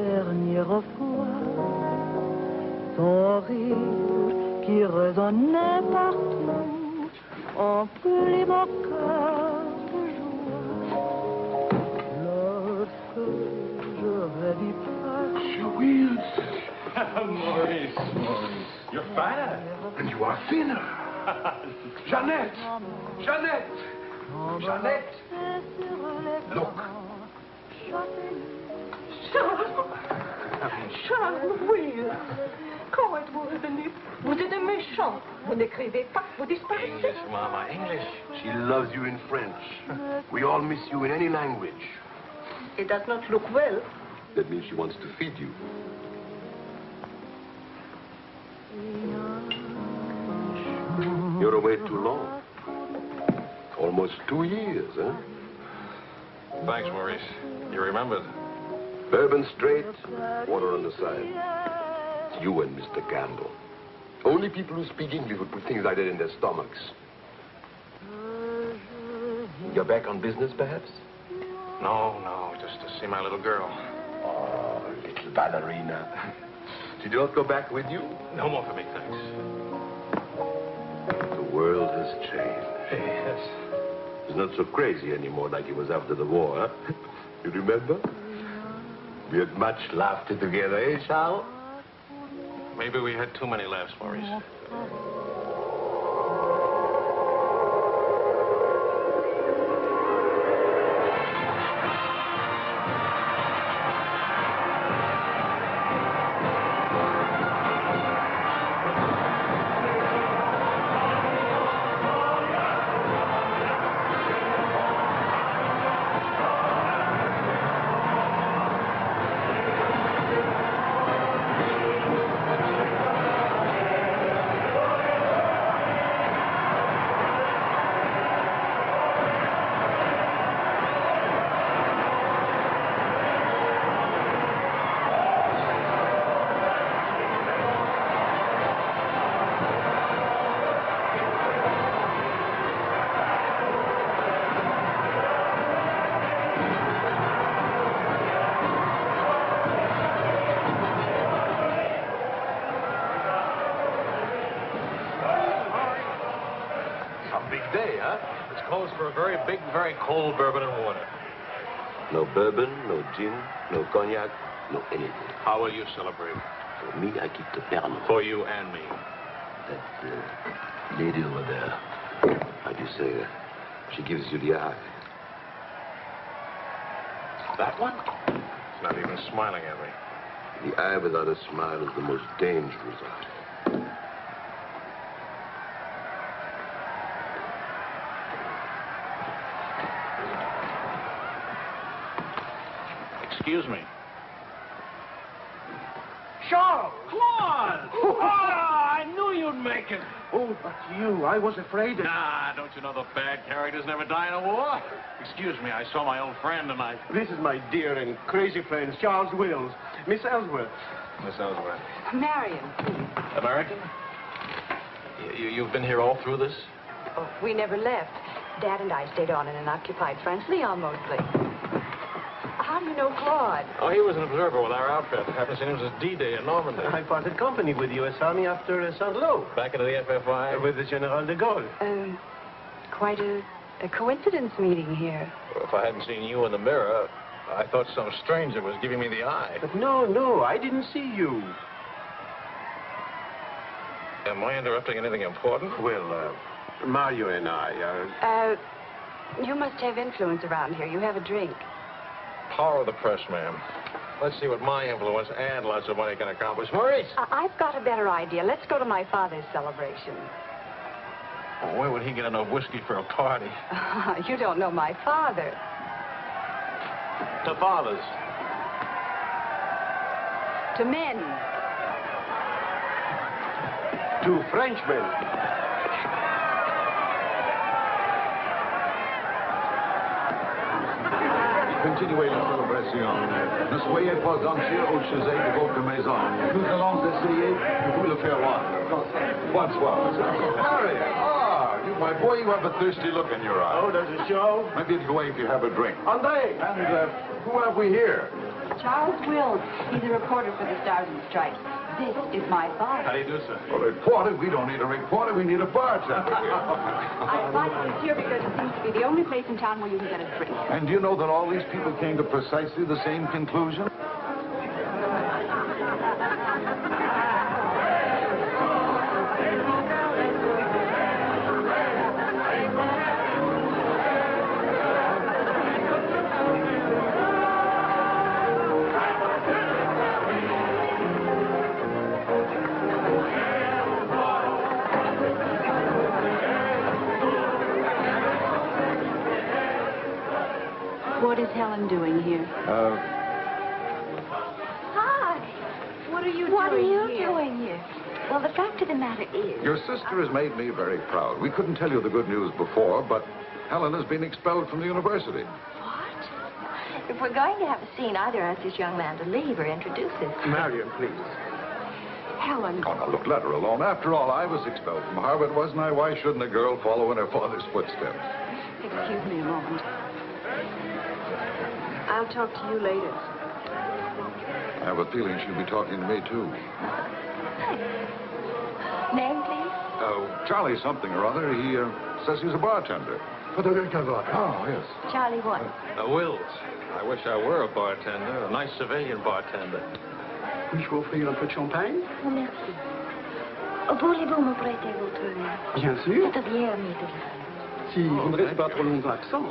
dernière fois, ton rire qui résonnait partout, emplit mon cœur de joie. Lorsque je redis pas... She wheels. Maurice, you're fat. And you are thinner. Jeannette! Jeannette! Jeannette! Look. Charles, oui. Comment êtes-vous revenu? Vous êtes méchant. Vous n'écrivez pas, vous disparaissez. English, Mama, English. She loves you in French. We all miss you in any language. It does not look well. That means she wants to feed you. You're away too long. Almost 2 years, huh? Thanks, Maurice. You remembered. Bourbon straight, water on the side. You and Mr. Gamble. Only people who speak English would put things like that in their stomachs. You're back on business, perhaps? No, just to see my little girl. Oh, little ballerina. Did you not go back with you? No more for me, thanks. The world has changed. Yes. It's not so crazy anymore like it was after the war, huh? You remember? We had much laughter together, eh, Charles? Maybe we had too many laughs, Maurice. Very cold bourbon and water. No bourbon, no gin, no cognac, no anything. How will you celebrate? For me, I keep the Pernod. For you and me. That lady over there, how do you say, she gives you the eye. That one? It's not even smiling at me. The eye without a smile is the most dangerous eye. Excuse me. Charles! Claude! Oh, I knew you'd make it. Oh, but you, I was afraid that... Nah, don't you know the bad characters never die in a war? Excuse me, I saw my old friend and I... This is my dear and crazy friend, Charles Wills. Miss Ellsworth. Miss Ellsworth. Marion, please. American? You've been here all through this? Oh, we never left. Dad and I stayed on in an occupied French Leon mostly. How do you know Claude? Oh, he was an observer with our outfit. Haven't seen him since D-Day in Normandy. I parted company with U.S. Army after Saint-Lô. Back into the FFI? With the General de Gaulle. Quite a coincidence meeting here. Well, if I hadn't seen you in the mirror, I thought some stranger was giving me the eye. But no, I didn't see you. Am I interrupting anything important? Well, Mario and I are... You must have influence around here. You have a drink. Power of the press, ma'am. Let's see what my influence and lots of money can accomplish. Maurice! I've got a better idea. Let's go to my father's celebration. Oh, where would he get enough whiskey for a party? You don't know my father. To fathers. To men. To Frenchmen. Continuez la célébration. Ne soyez pas anxieux au sujet de votre maison. Nous allons essayer de vous le faire voir. Bonsoir. Harry! You, my boy, you have a thirsty look in your eye. Oh, there's a show? Maybe it'll go if you have a drink. André! And who have we here? Charles Wills. He's a reporter for the Stars and Stripes. This is my father. How do you do, sir? A reporter? We don't need a reporter. We need a bartender. I invited you here because it seems to be the only place in town where you can get a drink. And do you know that all these people came to precisely the same conclusion? What is Helen doing here? Hi. What are you doing here? Well, the fact of the matter is... Your sister has made me very proud. We couldn't tell you the good news before, but Helen has been expelled from the university. What? If we're going to have a scene, either ask this young man to leave or introduce us. Marion, please. Helen. Oh, now, look, let her alone. After all, I was expelled from Harvard, wasn't I? Why shouldn't a girl follow in her father's footsteps? Excuse me a moment. I'll talk to you later. I have a feeling she'll be talking to me, too. Name, please? Charlie something or other. He says he's a bartender. Oh, yes. Charlie what? Wills. I wish I were a bartender, a nice civilian bartender. Puis-je vous offrir un peu de champagne? Oh, merci. Voulez-vous me prêter votre main? Bien sûr. C'est bien, Mr. Si vous ne restez pas trop longtemps absent.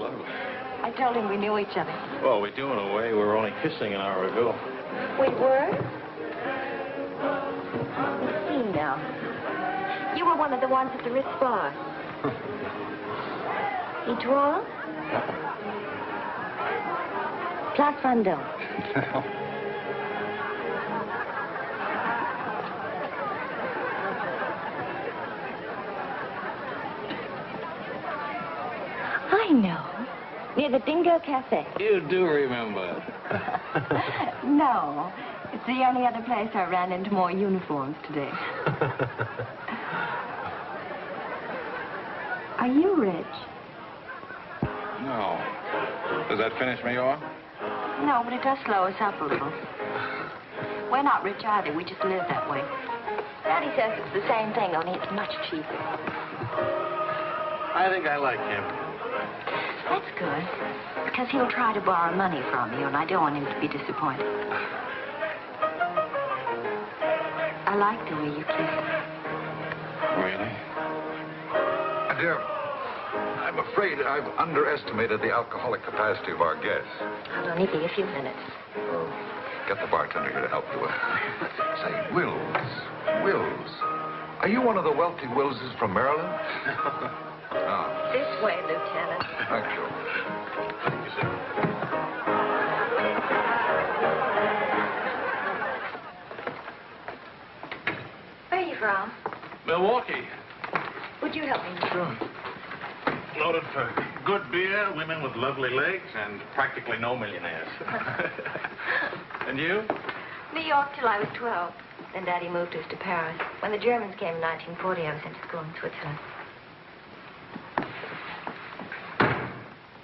I told him we knew each other. Well, we do in a way. We were only kissing an hour ago. We were? Let's see now. You were one of the ones at the Ritz bar. Et toi? Place Vendôme. I know. Near the Dingo Cafe. You do remember. No. It's the only other place I ran into more uniforms today. Are you rich? No. Does that finish me off? No, but it does slow us up a little. We're not rich either. We just live that way. Daddy says it's the same thing, only it's much cheaper. I think I like him. That's good, because he'll try to borrow money from you, and I don't want him to be disappointed. I like the way you kiss. Really? Dear, I'm afraid I've underestimated the alcoholic capacity of our guests. I'll only be a few minutes. Get the bartender here to help you. Say, Wills. Are you one of the wealthy Willses from Maryland? This way, Lieutenant. Thank you. Thank you, sir. Where are you from? Milwaukee. Would you help me? Sure. Noted for good beer, women with lovely legs, and practically no millionaires. And you? New York till I was 12. Then Daddy moved us to Paris. When the Germans came in 1940, I was sent to school in Switzerland.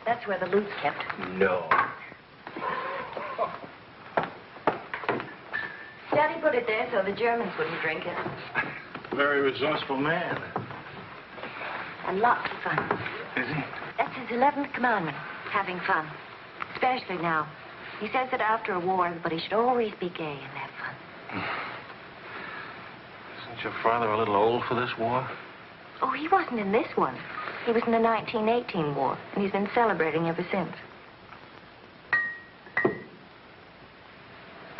That's where the loot's kept. No. Daddy put it there so the Germans wouldn't drink it. Very resourceful man. And lots of fun. Is he? That's his 11th commandment, having fun. Especially now. He says that after a war, everybody should always be gay and have fun. Isn't your father a little old for this war? Oh, he wasn't in this one. He was in the 1918 war, and he's been celebrating ever since.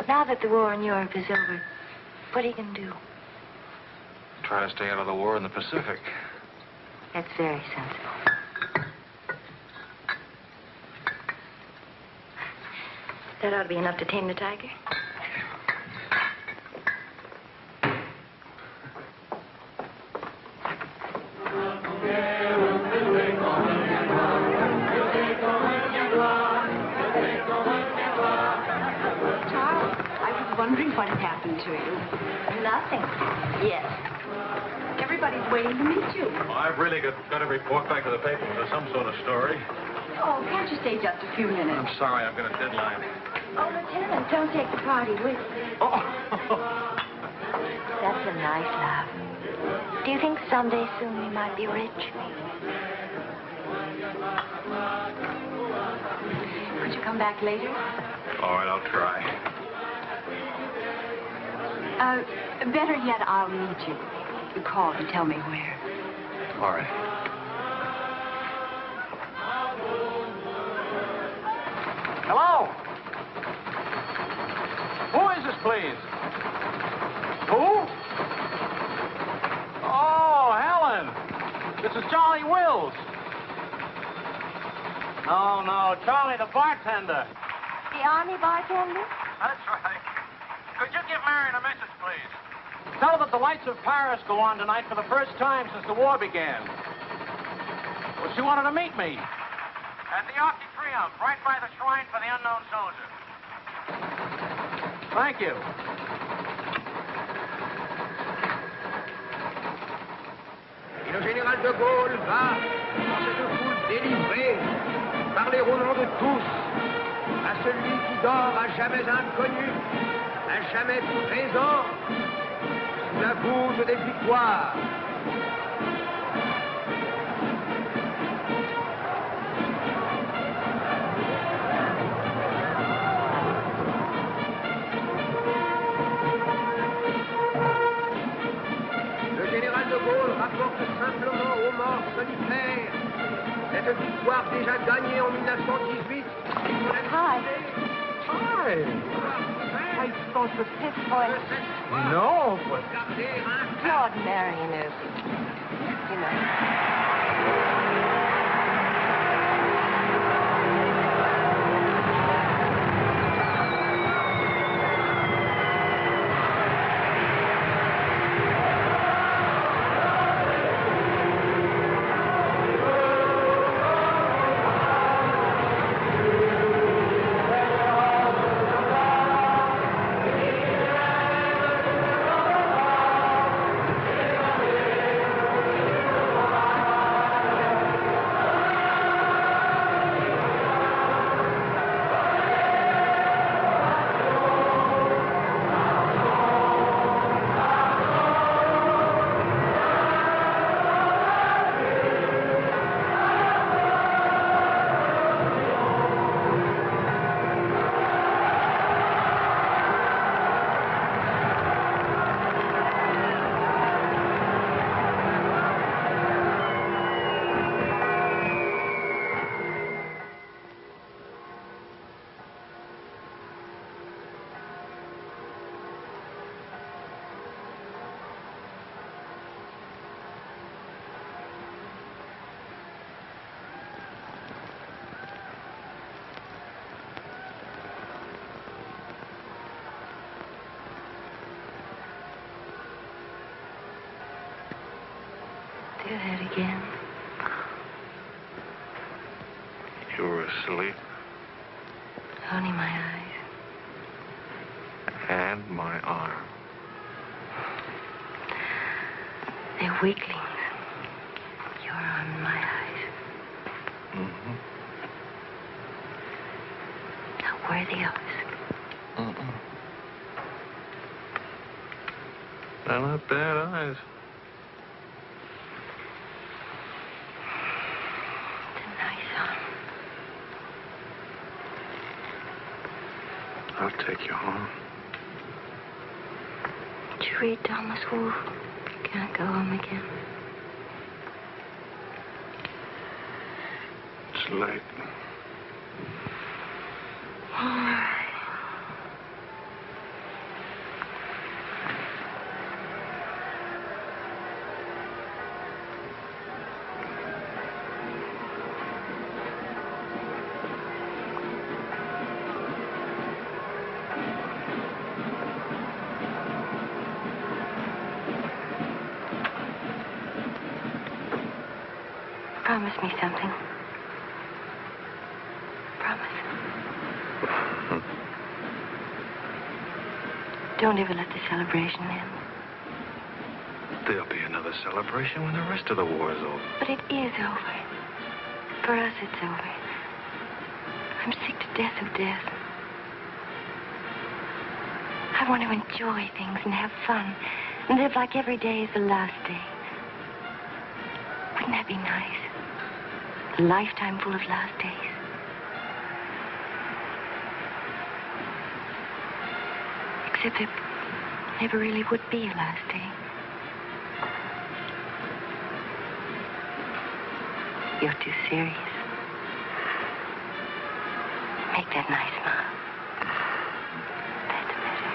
Now that the war in Europe is over, what are you going to do? Try to stay out of the war in the Pacific. That's very sensible. That ought to be enough to tame the tiger. Wondering what had happened to you. Nothing. Yes. Everybody's waiting to meet you. Well, I've really got to report back to the paper with some sort of story. Oh, can't you stay just a few minutes? I'm sorry, I've got a deadline. Oh, Lieutenant, don't take the party with you. Oh. That's a nice laugh. Do you think someday soon we might be rich? Could you come back later? All right, I'll try. Better yet, I'll meet you. You call and tell me where. All right. Hello? Who is this, please? Who? Oh, Helen. This is Charlie Wills. No, Charlie, the bartender. The Army bartender? That's right. Could you give Marion a message, please? Tell her that the lights of Paris go on tonight for the first time since the war began. Well, she wanted to meet me. At the Arc de Triomphe, right by the shrine for the unknown soldier. Thank you. Et le général de Gaulle va, dans cette foule délivrée, parler au nom de tous, à celui qui dort à jamais inconnu, à jamais présent, sous la voûte des victoires. Le général de Gaulle rapporte simplement aux morts solitaires cette victoire déjà gagnée en 1918. Hi. Hi. I spoke with Fitzgerald. No, but... Lord Marion is, you know. Do that again. You were asleep. Only my eyes. And my arm. They're weaklings. You're on my eyes. Mm-hmm. Not worthy of us. Mm-mm. They're not bad eyes. I'll take you home. Did you read Thomas Wolfe? Can't go home again. It's late. All right. Promise me something. Promise. Don't ever let the celebration end. There'll be another celebration when the rest of the war is over. But it is over. For us, it's over. I'm sick to death of death. I want to enjoy things and have fun and live like every day is the last day. Wouldn't that be nice? A lifetime full of last days. Except there never really would be a last day. You're too serious. Make that nice smile. That's better.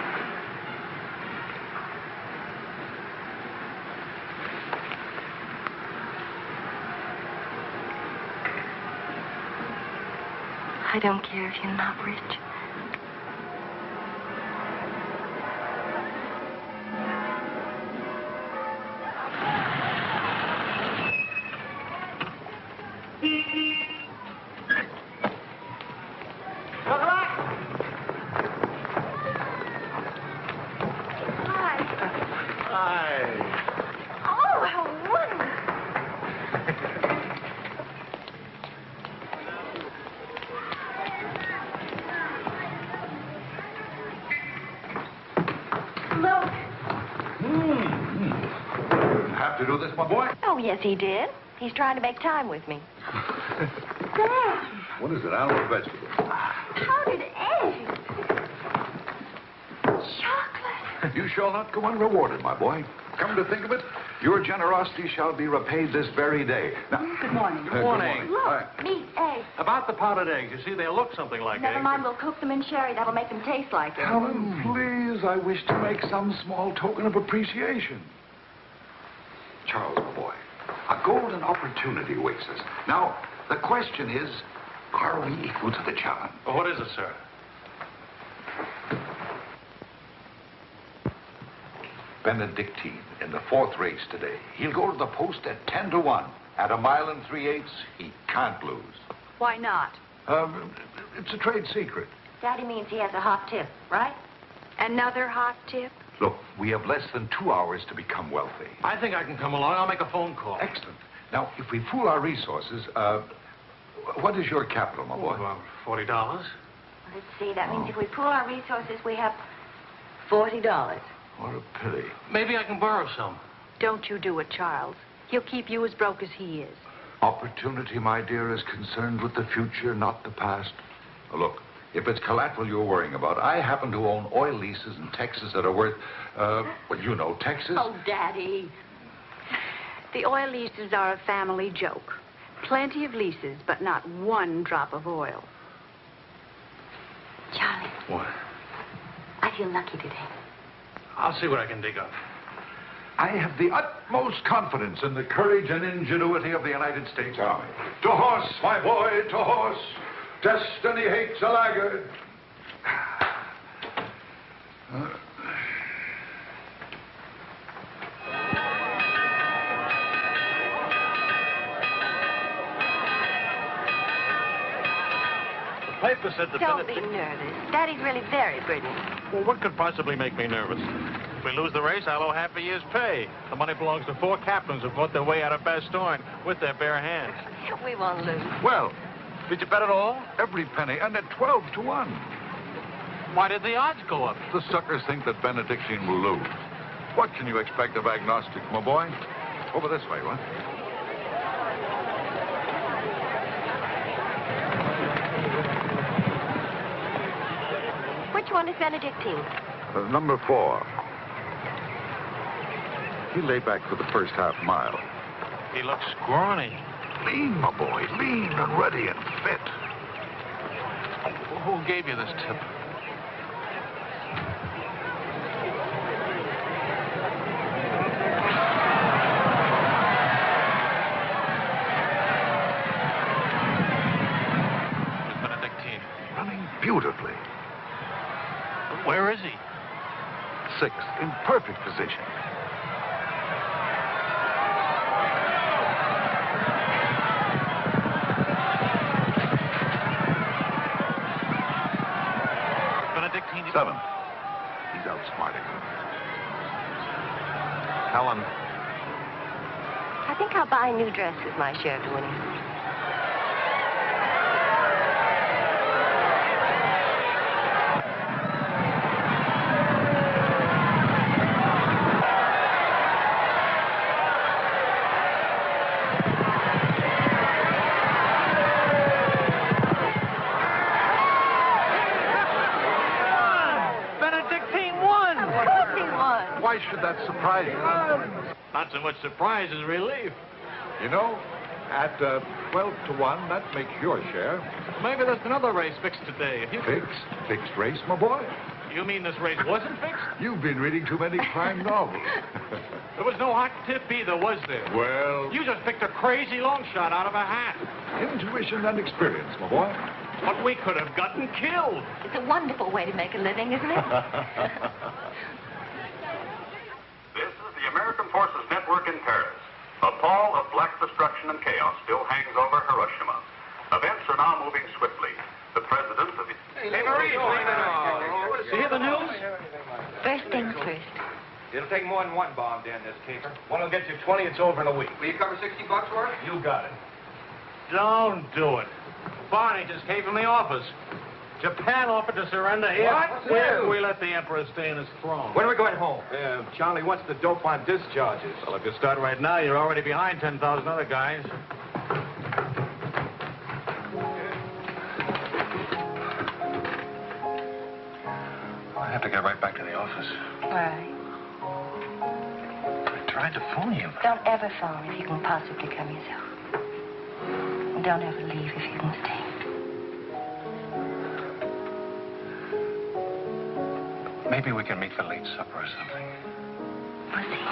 I don't care if you're not rich. Yes, he did. He's trying to make time with me. Sam! What is it, animal or vegetable? How did Eddie? Chocolate. You shall not go unrewarded, my boy. Come to think of it, your generosity shall be repaid this very day. Now, Good morning. Good morning. Look, meat, eggs. About the powdered eggs, you see, they look something like Never eggs. mind, we'll cook them in sherry. That'll make them taste like it. Helen, please, I wish to make some small token of appreciation. Charles, my boy, a golden opportunity awaits us. Now, the question is, are we equal to the challenge? Well, what is it, sir? Benedictine in the fourth race today. He'll go to the post at 10 to 1. At 1 3/8, he can't lose. Why not? It's a trade secret. Daddy means he has a hot tip, right? Another hot tip? Look, we have less than 2 hours to become wealthy. I think I can come along. I'll make a phone call. Excellent. Now, if we pool our resources, what is your capital, my boy? About $40. Let's see. That means if we pool our resources, we have $40. What a pity. Maybe I can borrow some. Don't you do it, Charles. He'll keep you as broke as he is. Opportunity, my dear, is concerned with the future, not the past. Look, if it's collateral you're worrying about, I happen to own oil leases in Texas that are worth, well, you know, Texas. Oh, Daddy. The oil leases are a family joke. Plenty of leases, but not one drop of oil. Charlie. What? I feel lucky today. I'll see what I can dig up. I have the utmost confidence in the courage and ingenuity of the United States Army. To horse, my boy, to horse. Destiny hates a laggard. The paper said the Don't be nervous. Daddy's really very brilliant. Well, what could possibly make me nervous? If we lose the race, I'll owe half a year's pay. The money belongs to 4 captains who fought their way out of Bastogne with their bare hands. We won't lose. Well, Did you bet it all? every penny, and at 12 to 1. Why did the odds go up? The suckers think that Benedictine will lose. What can you expect of agnostics, my boy? Over this way, what? Which one is Benedictine? Number 4. He lay back for the first half mile. He looks scrawny. Lean, my boy, lean and ready and fit. Who gave you this tip? Miss Benedictine. Running beautifully. Where is he? 6th, in perfect position. Benedictine. 7th. He's outsmarting him. Helen. I think I'll buy a new dress with my share of winning. why should that surprise you? Not so much surprise as relief. You know, at 12 to 1, that makes your share. Maybe there's another race fixed today. If you... Fixed? Fixed race, my boy? You mean this race wasn't fixed? You've been reading too many crime novels. There was no hot tip either, was there? Well... You just picked a crazy long shot out of a hat. Intuition and experience, my boy. But we could have gotten killed. It's a wonderful way to make a living, isn't it? This is the American Forces Network in Paris. A pall of black destruction and chaos still hangs over Hiroshima. Events are now moving swiftly. The president of the... Hey, Marie, You hear the news? First things first. It'll take more than one bomb down this caper. One will get you 20, it's over in a week. Will you cover $60 for it? You got it. Don't do it. Barney just came from the office. Japan offered to surrender here. What? If we let the Emperor stay in his throne. When are we going home? Charlie wants the dope on discharges. Well, if you start right now, you're already behind 10,000 other guys. I have to get right back to the office. Why? I tried to phone you. Don't ever phone if you can possibly come yourself. And don't ever leave if you can stay. Maybe we can meet for late supper or something. We'll see.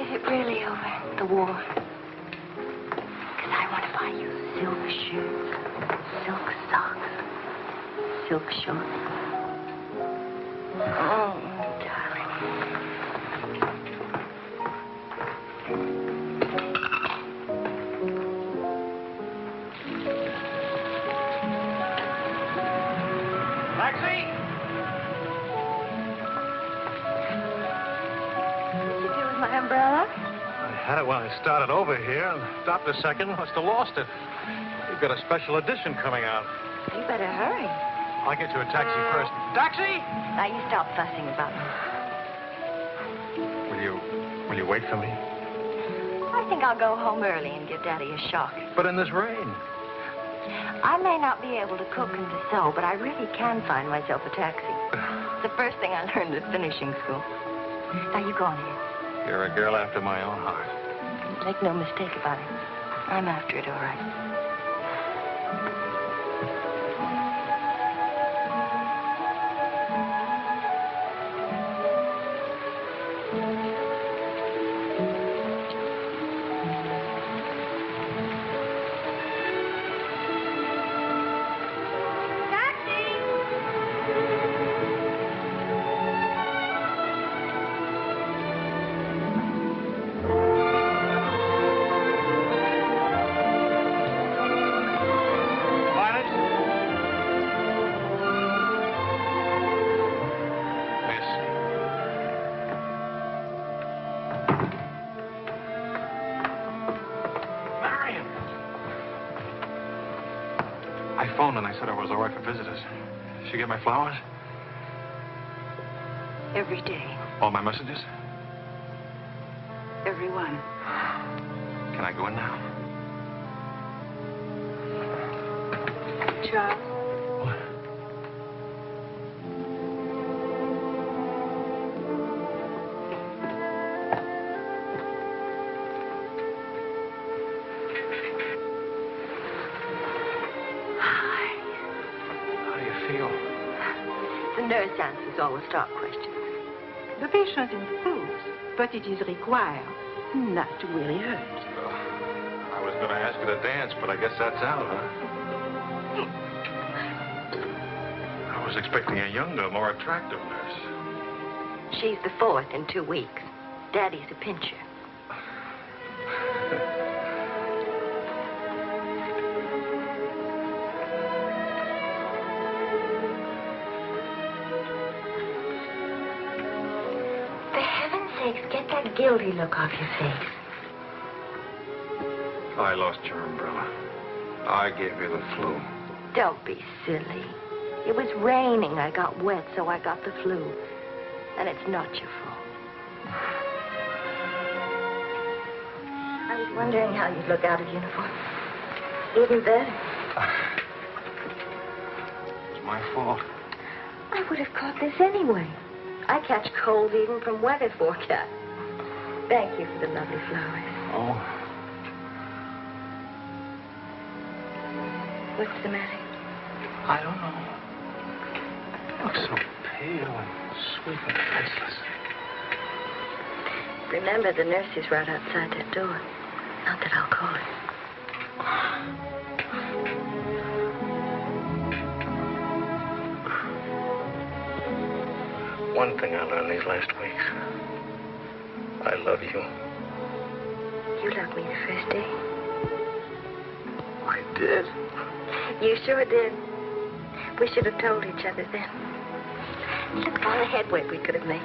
Is it really over, the war? Because I want to buy you silk shirts, silk socks, silk shorts. Oh, darling. Taxi! What did you do with my umbrella? I had it when I started over here and stopped a second. Must have lost it. We've got a special edition coming out. You better hurry. I'll get you a taxi first. Taxi! Now, you stop fussing about me. Will you wait for me? I think I'll go home early and give Daddy a shock. But in this rain. I may not be able to cook and to sew, but I really can find myself a taxi. It's the first thing I learned at finishing school. Now, you go on ahead. You're a girl after my own heart. Make no mistake about it. I'm after it, all right. I phoned and I said I was all right for visitors. Did she get my flowers? Every day. All my messages? Every one. Can I go in now? Charles? What? The nurse answers all the stock questions. The patient improves, but it is required not to really hurt. I was going to ask her to dance, but I guess that's out, huh? I was expecting a younger, more attractive nurse. She's the fourth in 2 weeks. Daddy's a pincher. Get that guilty look off your face. I lost your umbrella. I gave you the flu. Don't be silly. It was raining. I got wet, so I got the flu. And it's not your fault. I was wondering how you'd look out of uniform. Even better. It's my fault. I would have caught this anyway. I catch colds even from weather forecast. Thank you for the lovely flowers. Oh. What's the matter? I don't know. You look so pale and sweet and faceless. Remember, the nurse is right outside that door. Not that I'll call her. One thing I learned these last weeks. I love you. You loved me the first day. I did. You sure did. We should have told each other then. Look at all the headway we could have made.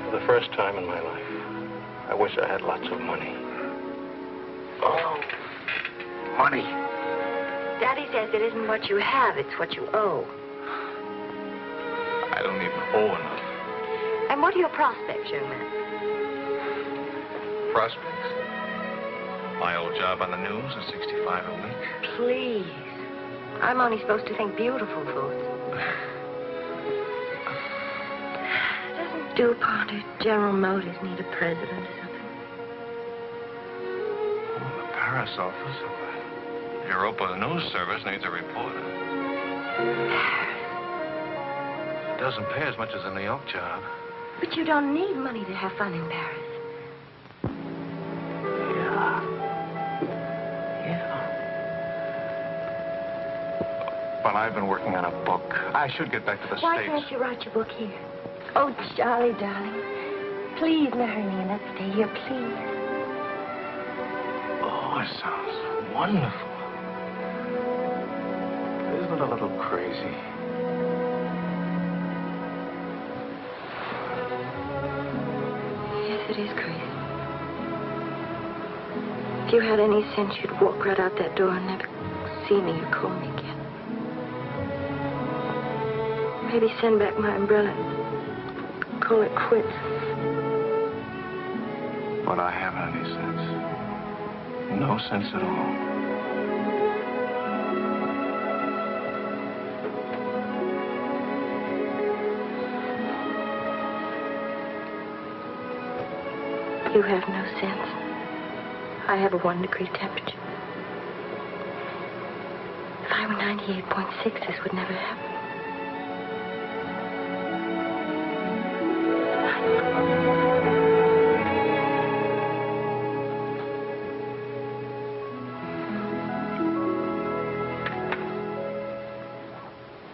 For the first time in my life, I wish I had lots of money. Oh, money. Daddy says it isn't what you have, it's what you owe. I don't even owe enough. And what are your prospects, young man? Prospects? My old job on the news at $65 a week. Please. I'm only supposed to think beautiful thoughts. Doesn't DuPont or General Motors need a president or something? Oh, the Paris office of the Europa News Service needs a reporter. It doesn't pay as much as a New York job. But you don't need money to have fun in Paris. But I've been working on a book. I should get back to the Why States. can't you write your book here? Oh, Charlie, darling. Please marry me and let's stay here, please. Oh, it sounds wonderful. Isn't it a little crazy? Yes, it is crazy. If you had any sense, you'd walk right out that door and never see me or call me again. Maybe send back my umbrella. Call it quits. But I haven't any sense. No sense at all. You have no sense. I have a 1 degree temperature. If I were 98.6, this would never happen.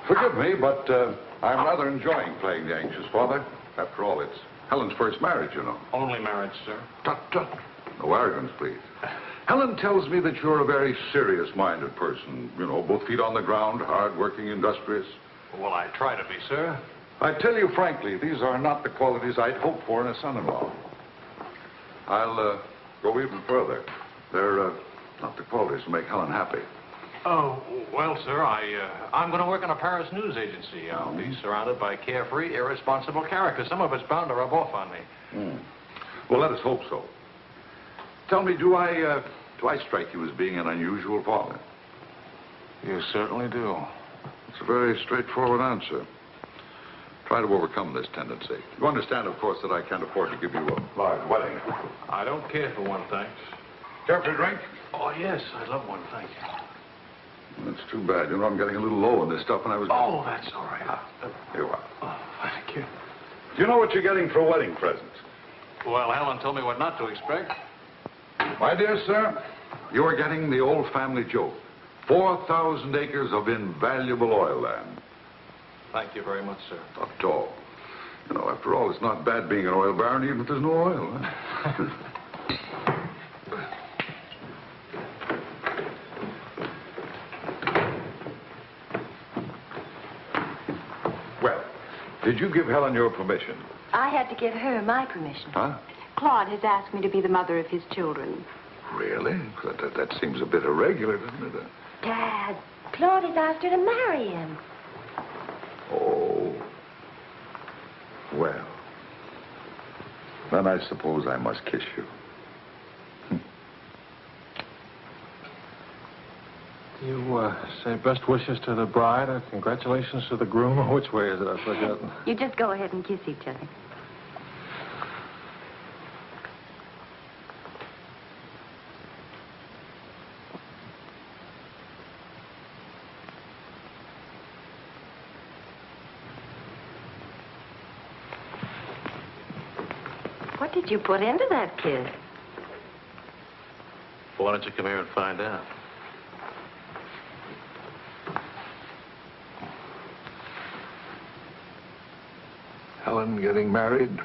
Forgive me, but I'm rather enjoying playing the anxious father. After all, it's Helen's first marriage, you know. Only marriage, sir. Tut, tut. No arrogance, please. Helen tells me that you're a very serious-minded person. You know, both feet on the ground, hard-working, industrious. Well, I try to be, sir. I tell you frankly, these are not the qualities I'd hope for in a son-in-law. I'll go even further. They're not the qualities to make Helen happy. Oh, well, sir, I'm going to work in a Paris news agency. I'll be surrounded by carefree, irresponsible characters. Some of it's bound to rub off on me. Well, let us hope so. Tell me, do I strike you as being an unusual father? You certainly do. It's a very straightforward answer. Try to overcome this tendency. You understand, of course, that I can't afford to give you a large wedding. I don't care for one, thanks. Care for a drink? Oh, yes, I'd love one, thank you. That's too bad. You know, I'm getting a little low on this stuff, and I was... Oh, that's all right. Here you are. Oh, thank you. Do you know what you're getting for a wedding present? Well, Helen told me what not to expect. My dear sir, you are getting the old family joke. 4,000 acres of invaluable oil land. Thank you very much, sir. Not at all. You know, after all, it's not bad being an oil baron, even if there's no oil. Huh? Well, did you give Helen your permission? I had to give her my permission. Huh? Claude has asked me to be the mother of his children. Really? That seems a bit irregular, doesn't it? Dad, Claude has asked her to marry him. Oh. Well. Then I suppose I must kiss you. You say best wishes to the bride or congratulations to the groom, or which way is it? I've forgotten. You just go ahead and kiss each other. What did you put into that kiss? Why don't you come here and find out? Helen getting married,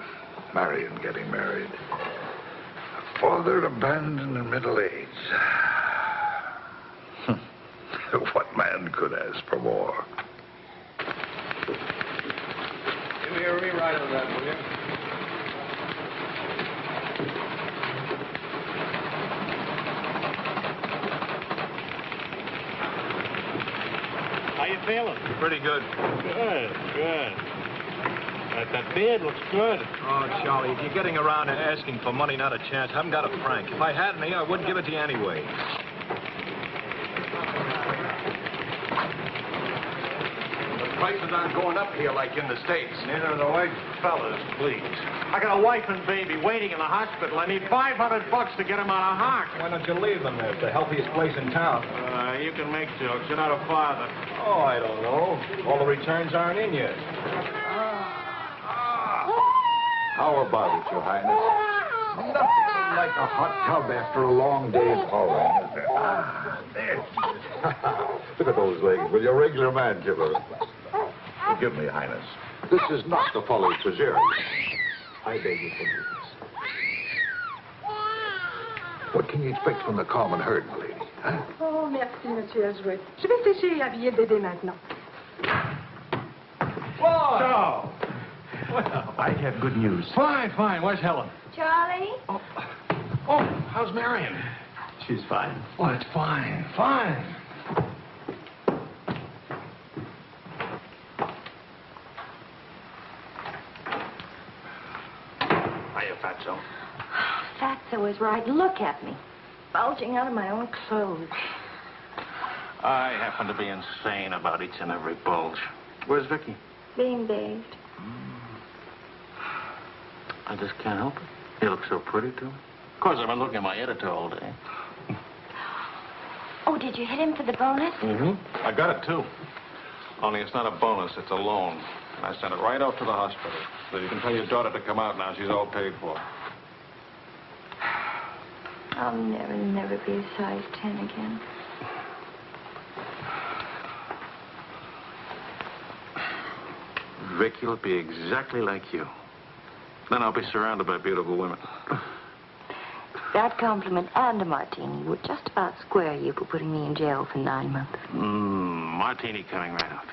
Marion getting married. A father abandoned in middle age. What man could ask for more? Give me a rewrite of that, will you? How you feeling? Pretty good. Good, good. That beard looks good. Oh, Charlie, if you're getting around to asking for money, not a chance. I haven't got a franc. If I had any, I wouldn't give it to you anyway. The prices aren't going up here like in the States. Neither are the white fellas, please. I got a wife and baby waiting in the hospital. I need $500 to get them out of Hawk. Why don't you leave them there? It's the healthiest place in town. You can make jokes. You're not a father. Oh, I don't know. All the returns aren't in yet. How about it, Your Highness? Nothing like a hot tub after a long day of hauling, is there? Ah, there. Look at those legs. Well, you're a regular man, Kipper. Forgive me, Highness. This is not the folly of Fitzgerald. I beg your forgiveness. What can you expect from the common herd, my lady? Huh? Oh, merci, Monsieur Ellswirth. Je vais sécher et habiller le bébé maintenant. Whoa! So, Well, I have good news. fine, fine. Where's Helen? Charlie? Oh, how's Marion? She's fine. Oh, it's fine, fine. Hiya, Fatso. Fatso is right. Look at me. Bulging out of my own clothes. I happen to be insane about each and every bulge. Where's Vicky? Being bathed. I just can't help it. You look so pretty, too. Of course, I've been looking at my editor all day. Oh, did you hit him for the bonus? Mm-hmm. I got it, too. Only it's not a bonus, it's a loan. I sent it right out to the hospital. So you can tell your daughter to come out now. She's all paid for. I'll never be a size 10 again. Vicky will be exactly like you. Then I'll be surrounded by beautiful women. That compliment and a martini would just about square you for putting me in jail for 9 months. Martini coming right out.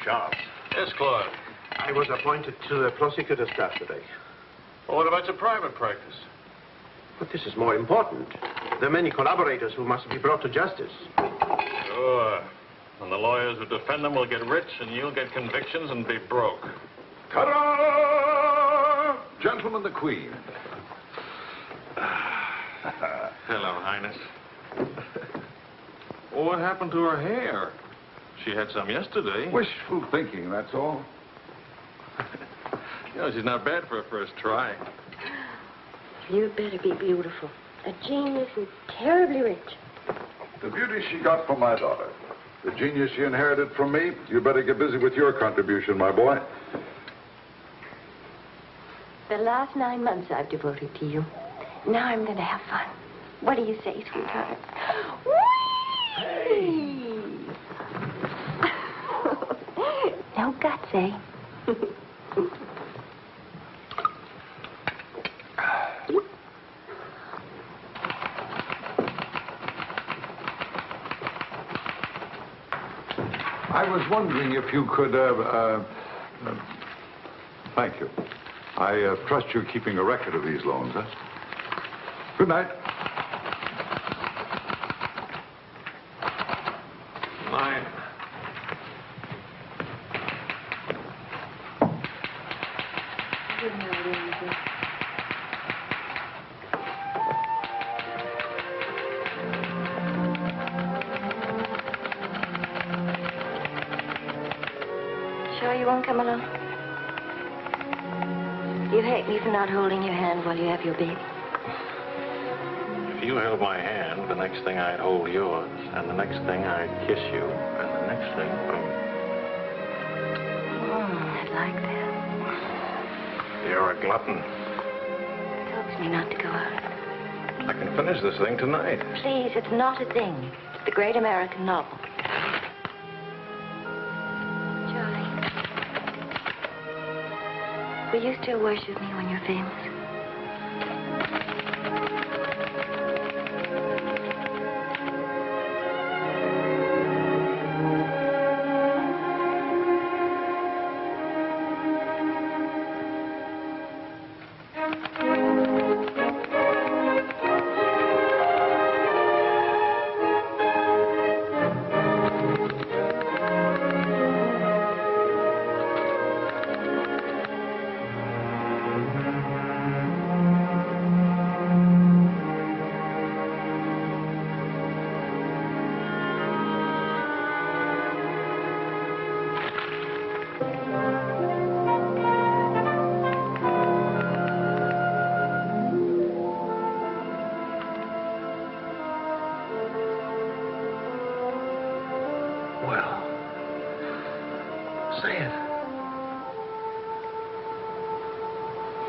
Charles. Yes, Claude. I was appointed to the prosecutor's staff today. Well, what about your private practice? But this is more important. There are many collaborators who must be brought to justice. Sure. And the lawyers who defend them will get rich, and you'll get convictions and be broke. Ta-da! Gentlemen, the Queen. Hello, Highness. Well, what happened to her hair? She had some yesterday. Wishful thinking, that's all. You know, she's not bad for a first try. You'd better be beautiful. A genius and terribly rich. The beauty she got from my daughter. The genius she inherited from me. You better get busy with your contribution, my boy. The last 9 months I've devoted to you. Now I'm going to have fun. What do you say, sweetheart? Whee! No guts, eh? I was wondering if you could, thank you. I trust you're keeping a record of these loans, huh? Good night. Sure you won't come along? You hate me for not holding your hand while you have your baby. If you held my hand, the next thing I'd hold yours, and the next thing I'd kiss you, and the next thing... I'd like that. You're a glutton. It helps me not to go out. I can finish this thing tonight. Please, it's not a thing. It's the great American novel. Charlie, will you still worship me when you're famous?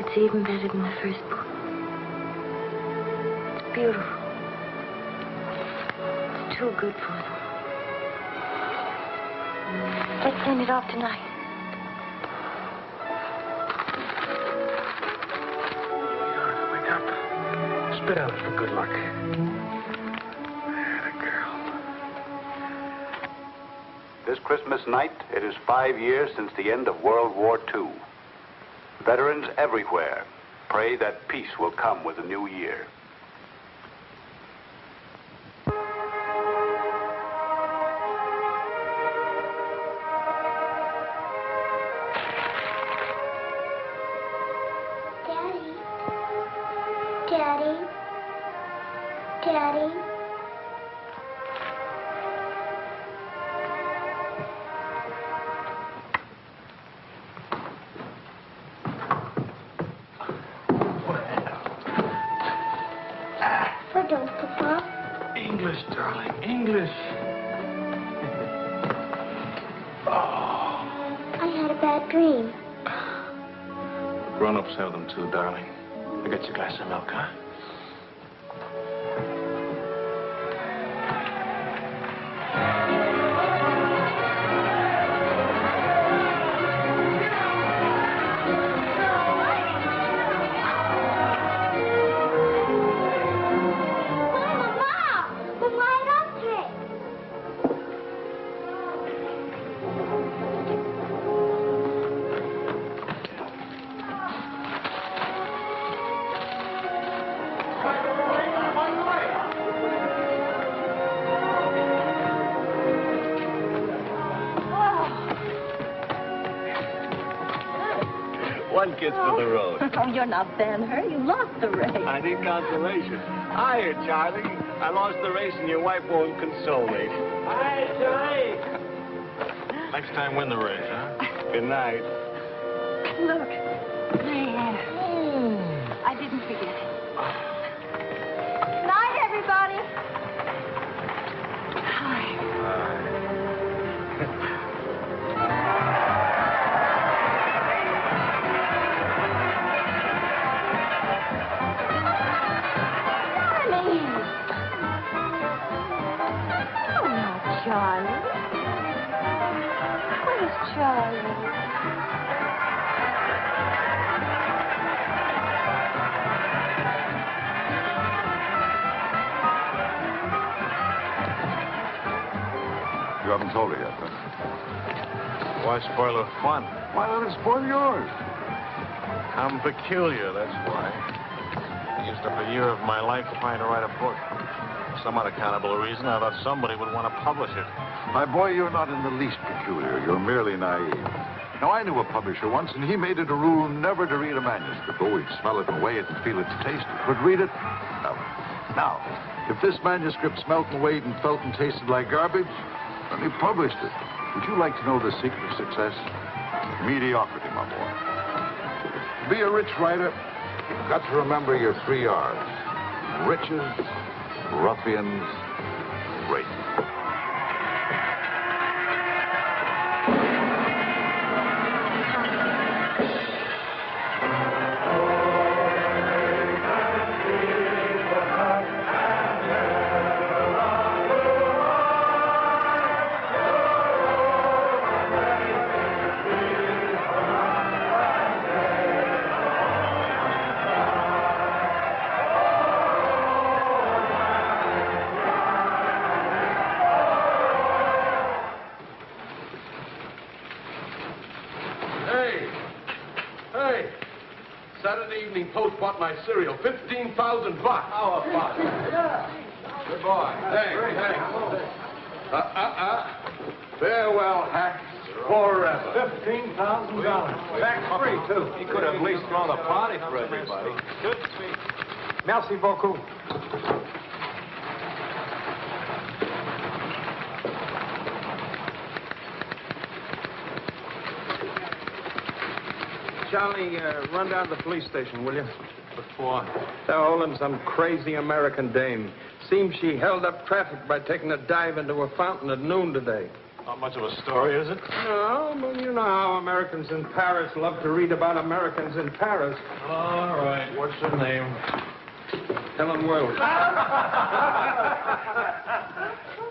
It's even better than the first book. It's beautiful. It's too good for them. Let's send it off tonight. Wake up. Spit out for good luck. This Christmas night, it is 5 years since the end of World War II. Veterans everywhere pray that peace will come with the new year. Daddy. Daddy. Daddy. English, darling, English. I had a bad dream. Grown-ups have them too, darling. I got you a glass of milk, huh? One kiss for the road. Oh, you're not Ben-Hur. You lost the race. I need consolation. Hiya, Charlie. I lost the race and your wife won't console me. Hi, Charlie. Next time, win the race, huh? Good night. Look. There. I didn't forget it. Night, everybody. Hi. Charlie? Where's Charlie? You haven't told her yet, huh? Why spoil her fun? Why let it spoil yours? I'm peculiar, that's why. I used up a year of my life trying to write a book. For some unaccountable reason, I thought somebody would want to publish it. My boy, you're not in the least peculiar. You're merely naive. Now, I knew a publisher once, and he made it a rule never to read a manuscript. Oh, he'd smell it and weigh it and feel its taste. But read it? No. Now, if this manuscript smelt and weighed and felt and tasted like garbage, then he published it. Would you like to know the secret of success? Mediocrity, my boy. To be a rich writer, you've got to remember your 3 R's. Riches, ruffians, race. Post bought my cereal, $15,000. How about it? Yeah. Good boy. Hey. Farewell, hacks. Forever. $15,000. Tax-free, too. He could have at least thrown a party for everybody. Good speech. Merci beaucoup. Charlie, run down to the police station, will you? What for? They're holding some crazy American dame. Seems she held up traffic by taking a dive into a fountain at noon today. Not much of a story, is it? No, but you know how Americans in Paris love to read about Americans in Paris. All right. What's her name? Helen Ellswirth.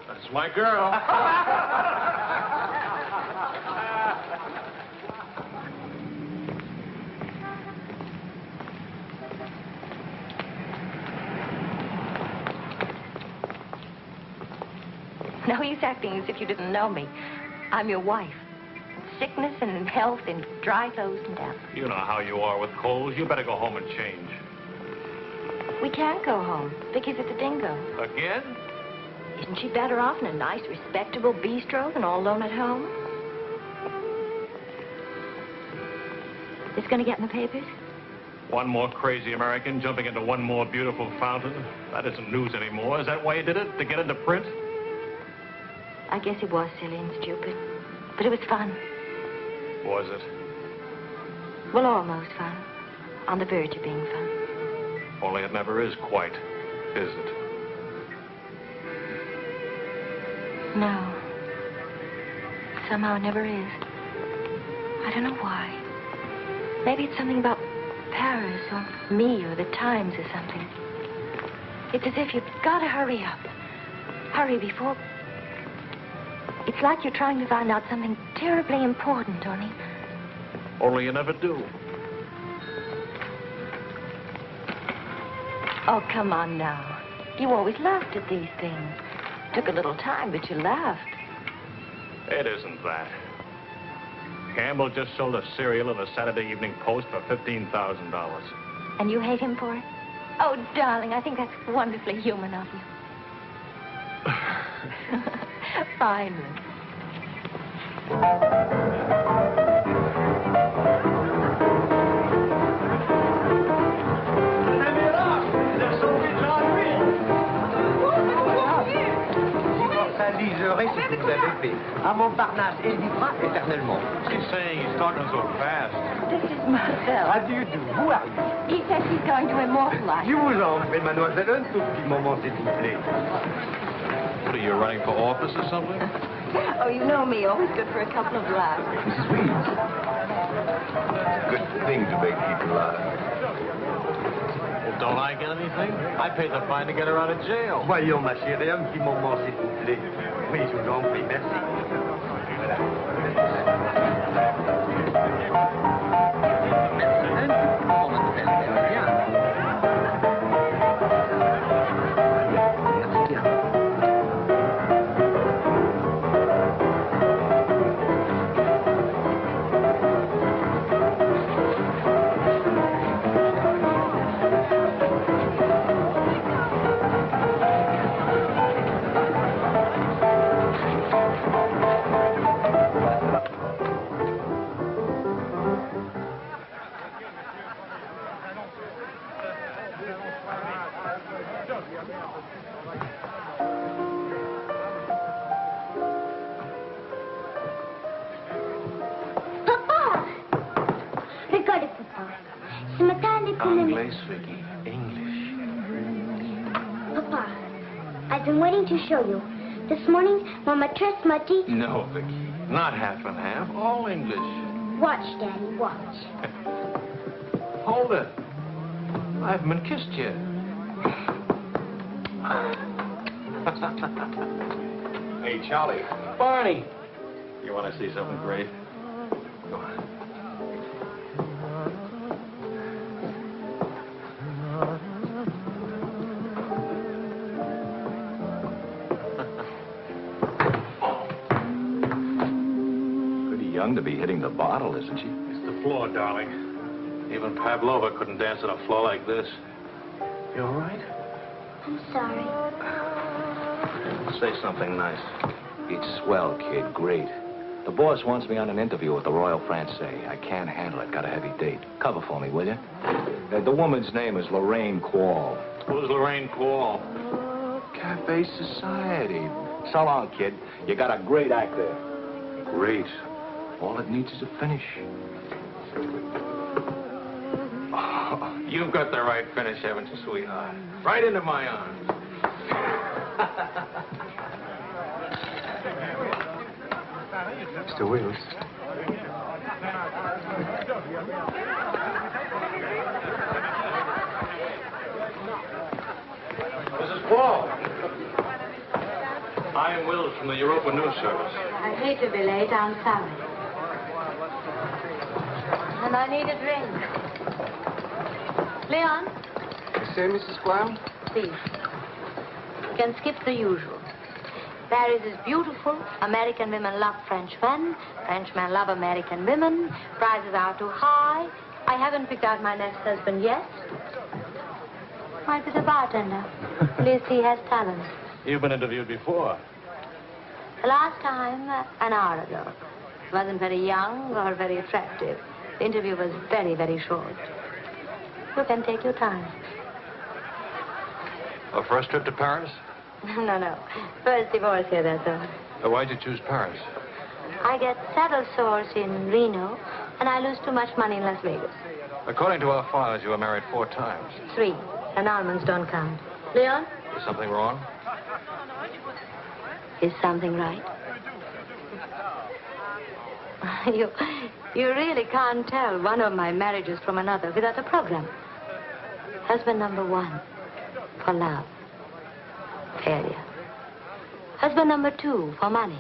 That's my girl. No use acting as if you didn't know me. I'm your wife. Sickness and in health, in dry clothes and death. You know how you are with colds. You better go home and change. We can't go home. Vicky's at the Dingo. Again? Isn't she better off in a nice, respectable bistro than all alone at home? It's going to get in the papers? One more crazy American jumping into one more beautiful fountain. That isn't news anymore. Is that why you did it? To get into print? I guess it was silly and stupid. But it was fun. Was it? Well, almost fun. On the verge of being fun. Only it never is quite, is it? No. Somehow it never is. I don't know why. Maybe it's something about Paris or me or the Times or something. It's as if you've got to hurry up. Hurry before... It's like you're trying to find out something terribly important, Tony. Only you never do. Oh, come on now. You always laughed at these things. Took a little time, but you laughed. It isn't that. Campbell just sold a cereal in the Saturday Evening Post for $15,000. And you hate him for it? Oh, darling, I think that's wonderfully human of you. Finally. Immortaliserai ce que vous avez fait. À Montparnasse, et vivra éternellement. She's saying he's talking so fast. This is Marcel. How do you do? Who are you? He says he's going to immortalize. Je vous en prie, mademoiselle, un tout petit moment, s'il vous plaît. What, are you running for office or something? Oh, you know me, always good for a couple of laughs. Mrs. Reeves. It's a good thing to make people laugh. Well, don't I get anything? I paid the fine to get her out of jail. Voyons, ma chérie, un petit moment, s'il vous plaît. Oui, je vous en prie, merci. Voilà. Un petit moment, mademoiselle, bien. English, Vicky. English. Papa, I've been waiting to show you. This morning, when my dress muddy... No, Vicky. Not half and half. All English. Watch, Daddy, watch. Hold it. I haven't been kissed yet. Hey, Charlie. Barney. You want to see something great? Go on. Pretty young to be hitting the bottle, isn't she? It's the floor, darling. Even Pavlova couldn't dance on a floor like this. You all right? I'm sorry. Say something nice. It's swell, kid. Great. The boss wants me on an interview with the Royal Francais. I can't handle it. Got a heavy date. Cover for me, will you? The woman's name is Lorraine Quall. Who's Lorraine Quall? Cafe Society. So long, kid. You got a great act there. Great. All it needs is a finish. Oh, you've got the right finish, haven't you, sweetheart? Right into my arms. Mr. Wills. Mrs. Quall. I am Wills from the Europa News Service. I hate to be late. I'm sorry. And I need a drink. Leon? You say, Mrs. Quall? Please. You can skip the usual. Paris is beautiful. American women love Frenchmen. Frenchmen love American women. Prices are too high. I haven't picked out my next husband yet. Might be the bartender. At least he has talent. You've been interviewed before. The last time, an hour ago. He wasn't very young or very attractive. The interview was very, very short. You can take your time. A first trip to Paris? No. First divorce here, that's all. Why'd you choose Paris? I get saddle sores in Reno, and I lose too much money in Las Vegas. According to our files, you were married 4 times. 3. Annulments don't count. Leon? Is something wrong? Is something right? You really can't tell one of my marriages from another without a program. Husband number 1, for love. Failure. Husband number 2, for money.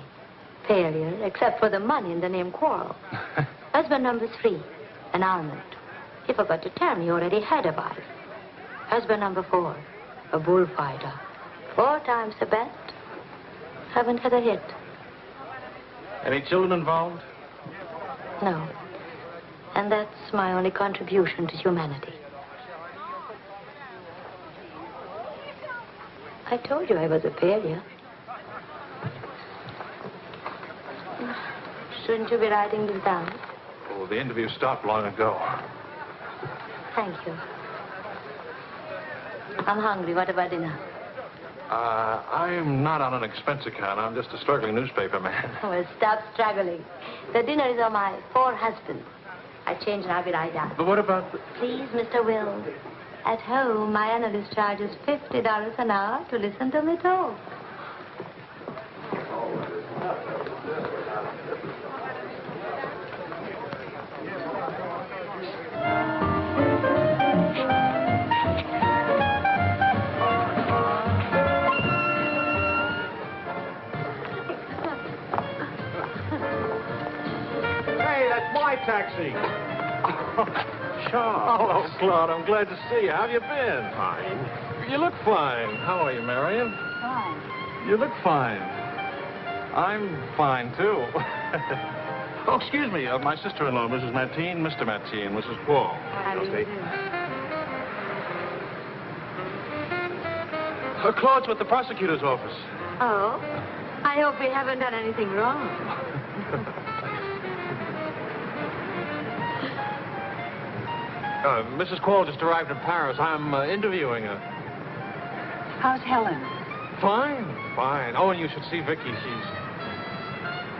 Failure, except for the money in the name Quarrel. Husband number 3, annulment. He forgot to tell me he already had a wife. Husband number 4, a bullfighter. 4 times the bet. Haven't had a hit. Any children involved? No. And that's my only contribution to humanity. I told you I was a failure. Shouldn't you be writing this down? Oh, the interview stopped long ago. Thank you. I'm hungry. What about dinner? I'm not on an expense account. I'm just a struggling newspaper man. Well, stop struggling. The dinner is on my 4 husbands. I change and I'll be right down. But what about... Please, Mr. Wills. At home, my analyst charges $50 an hour to listen to me talk. Hey, that's my taxi. Charles. Hello, Claude. I'm glad to see you. How have you been? Fine. You look fine. How are you, Marion? Fine. You look fine. I'm fine, too. Oh, excuse me. My sister-in-law, Mrs. Mateen, Mr. Mateen, Mrs. Paul. How do you do? Claude's with the prosecutor's office. Oh? I hope we haven't done anything wrong. Mrs. Quall just arrived in Paris. I'm interviewing her. How's Helen? Fine. Oh, and you should see Vicky. She's...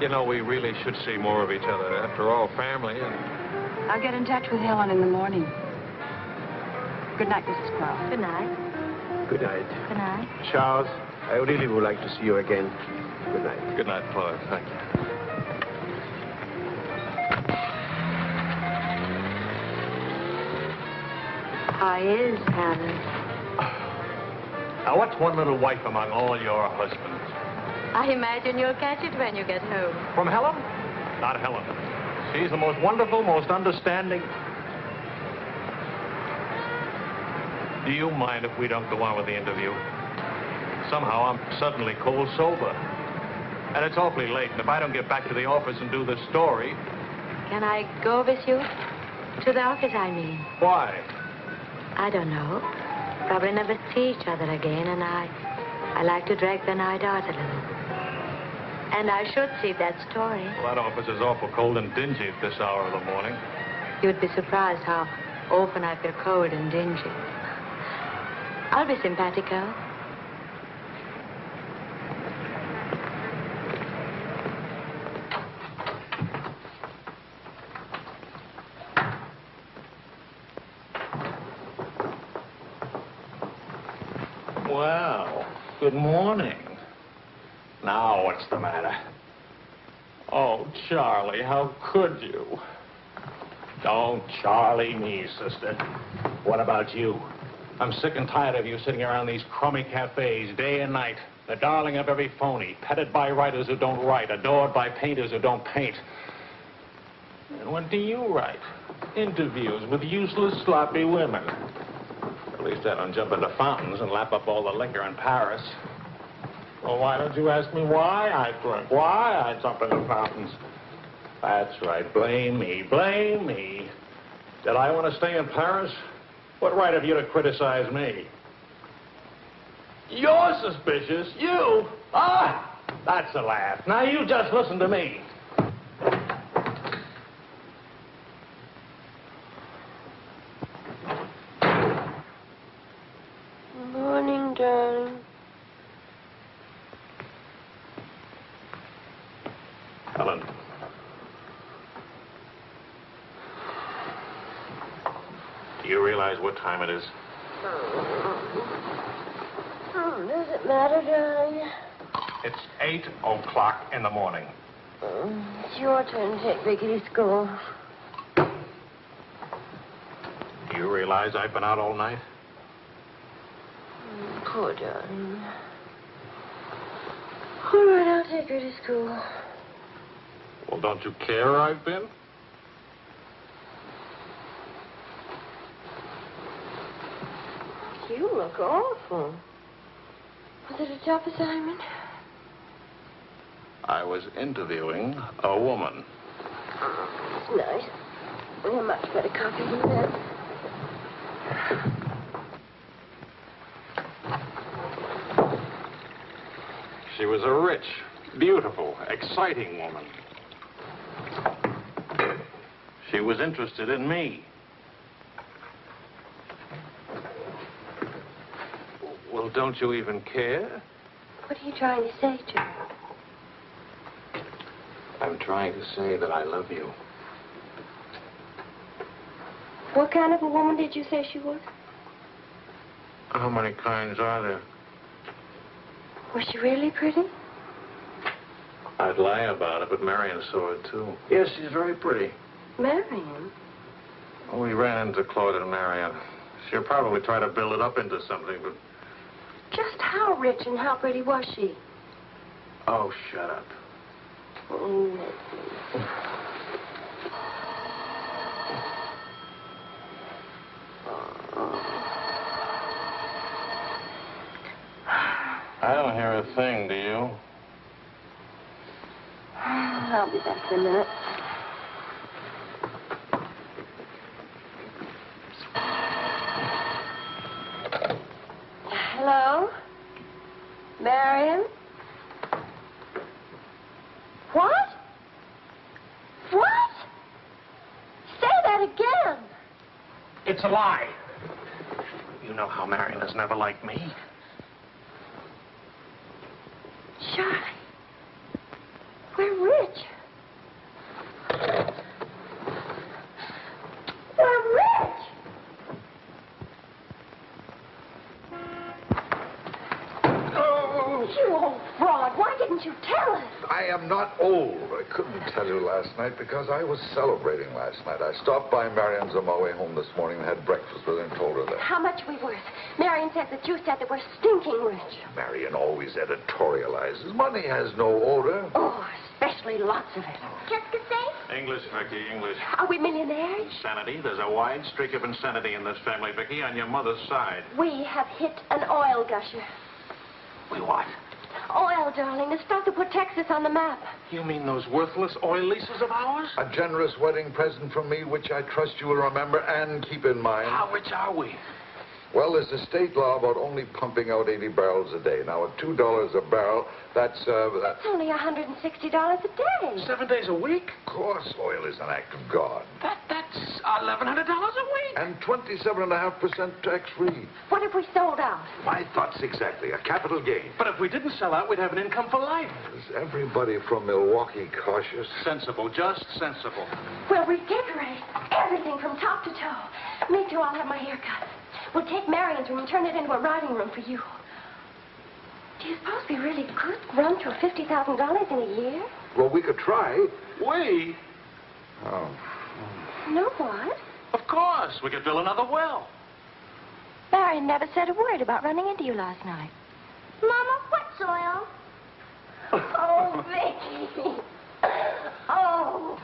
You know, we really should see more of each other. After all, family and... I'll get in touch with Helen in the morning. Good night, Mrs. Crowe. Good night. Good night. Good night. Charles, I really would like to see you again. Good night. Good night, Claude. Thank you. How is Helen? Now, what's one little wife among all your husbands? I imagine you'll catch it when you get home. From Helen? Not Helen. She's the most wonderful, most understanding. Do you mind if we don't go on with the interview? Somehow I'm suddenly cold sober. And it's awfully late, and if I don't get back to the office and do the story... Can I go with you? To the office, I mean. Why? I don't know. Probably never see each other again, and I like to drag the night out a little. And I should see that story. Well, that office is awful cold and dingy at this hour of the morning. You'd be surprised how often I feel cold and dingy. I'll be simpatico. Well, good morning. Now, what's the matter? Oh, Charlie, how could you? Don't Charlie me, sister. What about you? I'm sick and tired of you sitting around these crummy cafes day and night, the darling of every phony, petted by writers who don't write, adored by painters who don't paint. And what do you write? Interviews with useless, sloppy women. At least I don't jump into fountains and lap up all the liquor in Paris. Well, why don't you ask me why I drink? Why I jump into fountains? That's right. Blame me. Blame me. Did I want to stay in Paris? What right have you to criticize me? You're suspicious. You? Ah! That's a laugh. Now you just listen to me. Morning, darling. Helen. Do you realize what time it is? Does it matter, darling? It's 8 o'clock in the morning. It's your turn to take Vicky to school. Do you realize I've been out all night? Poor darling. All right, I'll take her to school. Well, don't you care where I've been? You look awful. Was it a tough assignment? I was interviewing a woman. It's nice. We have much better coffee than that. She was a rich, beautiful, exciting woman. She was interested in me. Well, don't you even care? What are you trying to say to her? I'm trying to say that I love you. What kind of a woman did you say she was? How many kinds are there? Was she really pretty? I'd lie about it, but Marion saw it, too. Yes, she's very pretty. Marion? We ran into Claude and Marion. She'll probably try to build it up into something, but... Just how rich and how pretty was she? Oh, shut up. I don't hear a thing, do you? I'll be back in a minute. Hello? Marion? What? What? Say that again. It's a lie. You know how Marion has never liked me. Charlie, we're rich. We're rich. am not old. I couldn't tell you last night because I was celebrating last night. I stopped by Marion's on my way home this morning and had breakfast with her and told her that. How much are we worth? Marion says that you said that we're stinking rich. Marion always editorializes. Money has no odor. Oh, especially lots of it. Qu'est-ce que c'est? English, Vicky, English. Are we millionaires? Insanity. There's a wide streak of insanity in this family, Vicky, on your mother's side. We have hit an oil gusher. We what? Oil, darling, the stuff that put Texas on the map. You mean those worthless oil leases of ours? A generous wedding present from me, which I trust you will remember and keep in mind. How rich are we? Well, there's a state law about only pumping out 80 barrels a day. Now, at $2 a barrel, that's only $160 a day. 7 days a week? Of course, oil is an act of God. That's $1,100 a week. And 27.5% tax-free. What if we sold out? My thoughts exactly. A capital gain. But if we didn't sell out, we'd have an income for life. Is everybody from Milwaukee cautious? Sensible, just sensible. We'll redecorate everything from top to toe. Me too, I'll have my hair cut. We'll take Marion's room and turn it into a riding room for you. Do you suppose we really could run to $50,000 in a year? Well, we could try. We? Oh. No, what? Of course. We could drill another well. Marion never said a word about running into you last night. Mama, what's oil? Oh, Vicky. Oh.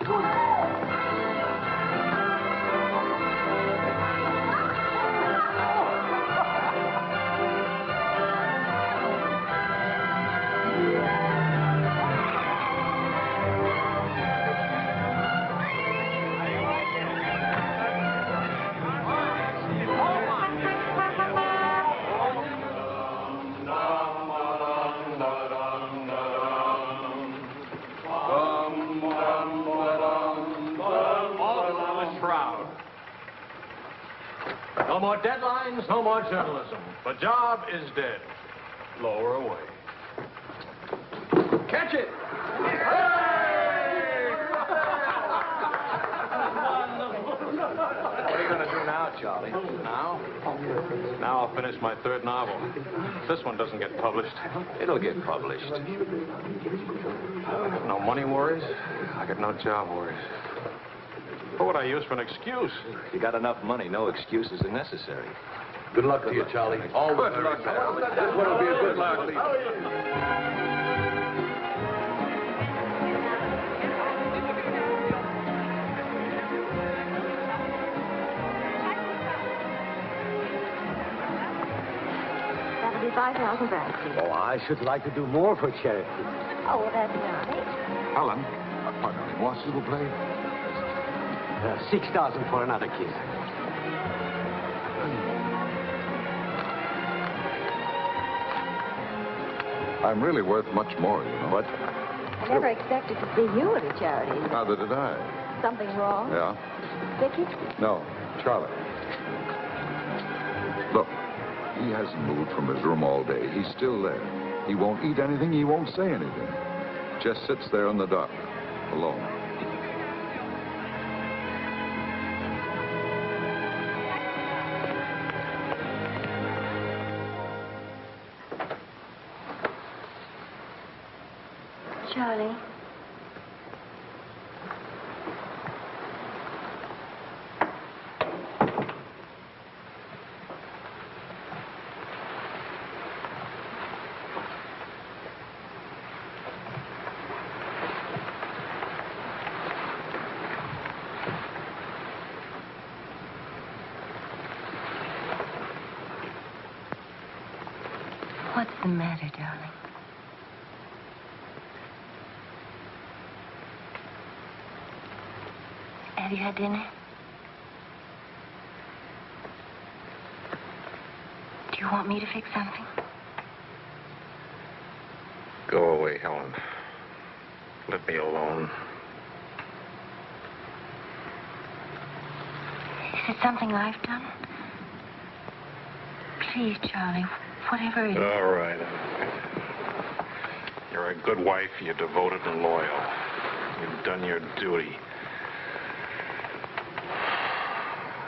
No more deadlines, no more journalism. The job is dead. Lower away. Catch it! What are you going to do now, Charlie? Now? Now I'll finish my third novel. If this one doesn't get published, It'll get published. I got no money worries. I got no job worries. What would I use for an excuse? If you got enough money, no excuses are necessary. Good luck to you, Charlie. All Good luck. This one will be a good luck. That'll be 5,000 francs. Oh, I should like to do more for charity. Oh, well, that's nice. Helen, pardon, moi, s'il vous plaît. 6,000 for another kiss. I'm really worth much more, you know. What? I never expected to see you at a charity. Neither did I. Something wrong? Yeah? Vicky? No, Charlie. Look, he hasn't moved from his room all day. He's still there. He won't eat anything. He won't say anything. Just sits there in the dark, alone. Charlie. What's the matter, darling? Have you had dinner? Do you want me to fix something? Go away, Helen. Let me alone. Is it something I've done? Please, Charlie, whatever it is. All right. You're a good wife. You're devoted and loyal. You've done your duty.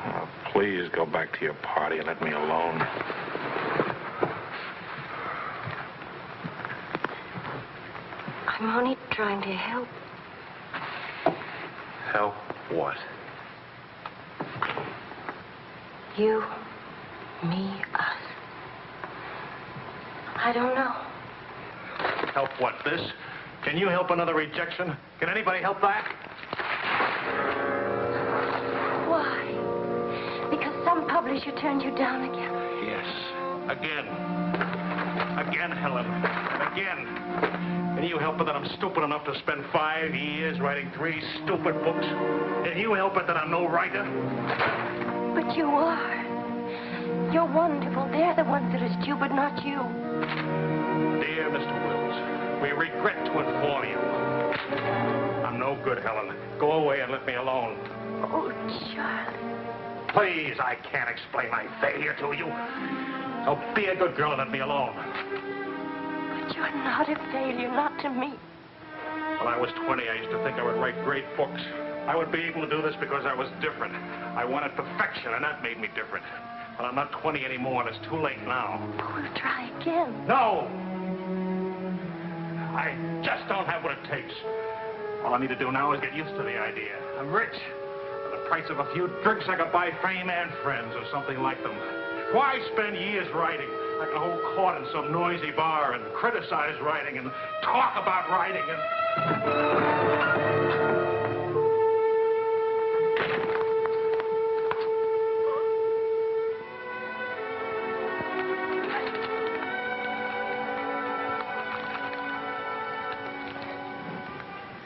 Now, please go back to your party and let me alone. I I'm only trying to help. Help what? You, me, us. I don't know. Help what, this? Can you help another rejection? Can anybody help that? Why? Because some publisher turned you down again? Yes. Again. Again, Helen. And again. Can you help it that I'm stupid enough to spend 5 years writing 3 stupid books? Can you help it that I'm no writer? But you are. You're wonderful. They're the ones that are stupid, not you. Dear Mr. Wills, we regret to inform you. I'm no good, Helen. Go away and let me alone. Oh, Charlie. Please, I can't explain my failure to you. So be a good girl and let me alone. But you're not a failure, not to me. When I was 20, I used to think I would write great books. I would be able to do this because I was different. I wanted perfection, and that made me different. But I'm not 20 anymore, and it's too late now. We'll try again. No! I just don't have what it takes. All I need to do now is get used to the idea. I'm rich. For the price of a few drinks, I could buy fame and friends or something like them. Why spend years writing? I can hold court in some noisy bar and criticize writing and talk about writing and...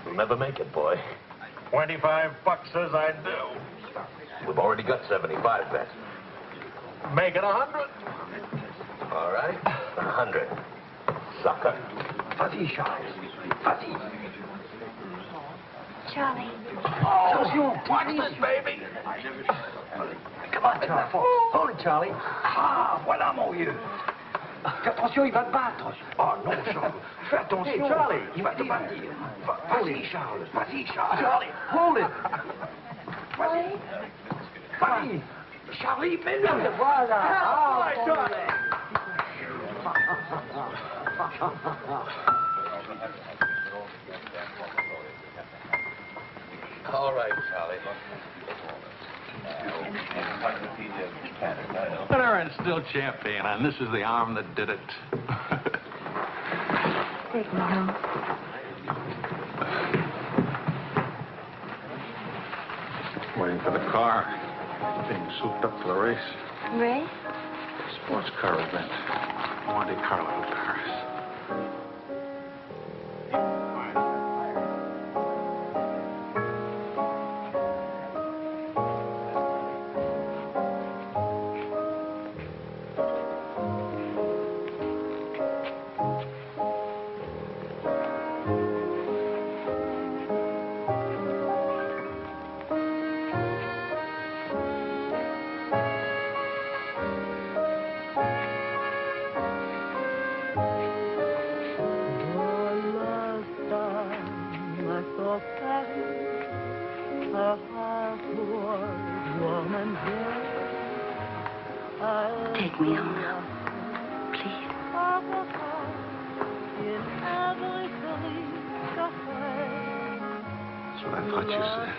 You'll never make it, boy. $25 says I do. We've already got 75 bet. Make it 100. All right, 100. Sucker. Vas-y, Charles. Vas-y. Charlie. Attention, watch this, baby. Come on, Charlie. Hold it, Charlie. Ah, voilà, mon vieux. Attention, il va te battre. Oh, non, Charles. Fais attention. Hey, Charlie, il va te battre. Vas-y, Charles. Vas-y, Charles. Charlie, hold it. Vas-y. Vas-y. Charlie, mets-le. Voilà. Ah, Charlie. All right, Charlie. Winner and still champion, and this is the arm that did it. Take me home. Waiting for the car. Being souped up for the race. Ray? Sports car event. Monte Carlo, Paris. Take me home now. Please. That's what I thought you said.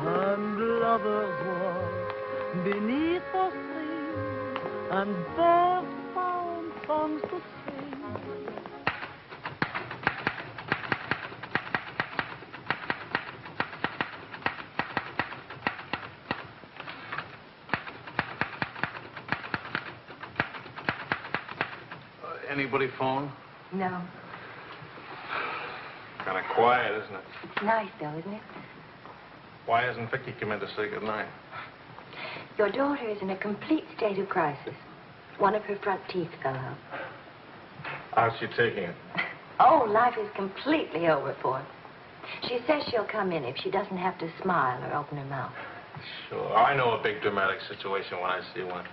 And lovers walk beneath the sea, and birds found songs to sing. Anybody phone? No. Kind of quiet, isn't it? It's nice, though, isn't it? Why hasn't Vicky come in to say goodnight? Your daughter is in a complete state of crisis. One of her front teeth fell out. How's she taking it? Oh, life is completely over for her. She says she'll come in if she doesn't have to smile or open her mouth. Sure. I know a big dramatic situation when I see one.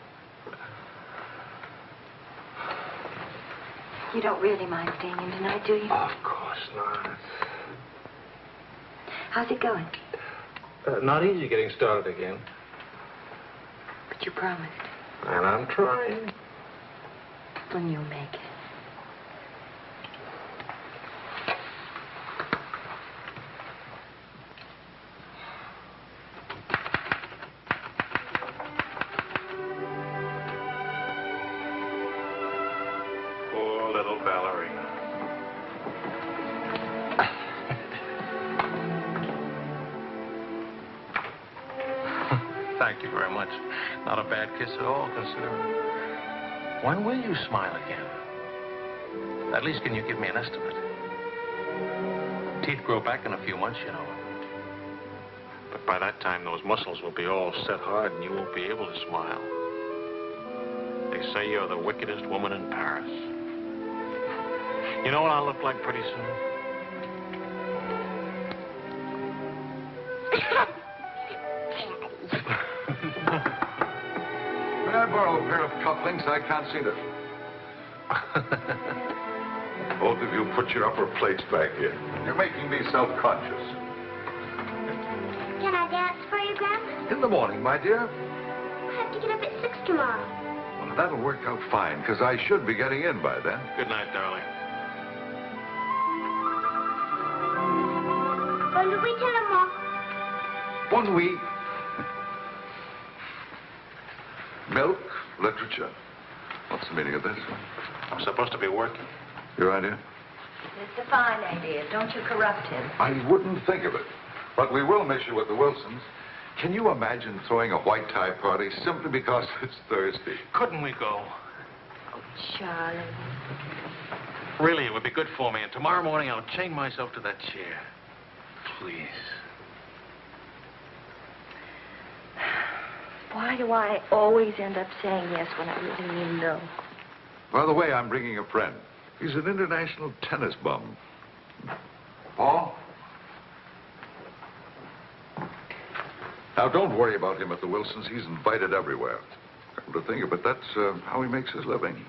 You don't really mind staying in tonight, do you? Of course not. How's it going? Not easy getting started again. But But you promised. And I'm trying. When you'll make it. Poor little ballerina. Thank you very much. Not a bad kiss at all, considering. When will you smile again? At least can you give me an estimate? Teeth grow back in a few months, you know. But by that time, those muscles will be all set hard and you won't be able to smile. They say you're the wickedest woman in Paris. You know what I'll look like pretty soon? May I borrow a pair of cufflinks? I can't see them. Both of you put your upper plates back here. You're making me self-conscious. Can I dance for you, Grandpa? In the morning, my dear. I have to get up at 6 tomorrow. Well, that'll work out fine, because I should be getting in by then. Good night, darling. Bonne nuit, maman. Bonne nuit. Milk, literature. What's the meaning of this? I'm supposed to be working. Your idea? It's a fine idea. Don't you corrupt him. I wouldn't think of it. But we will miss you with the Wilsons. Can you imagine throwing a white tie party simply because it's Thursday? Couldn't we go? Oh, Charlie. Really, it would be good for me. And tomorrow morning, I'll chain myself to that chair. Please. Why do I always end up saying yes when I really mean no? By the way, I'm bringing a friend. He's an international tennis bum. Paul? Now, don't worry about him at the Wilsons. He's invited everywhere. Come to think of it, that's how he makes his living.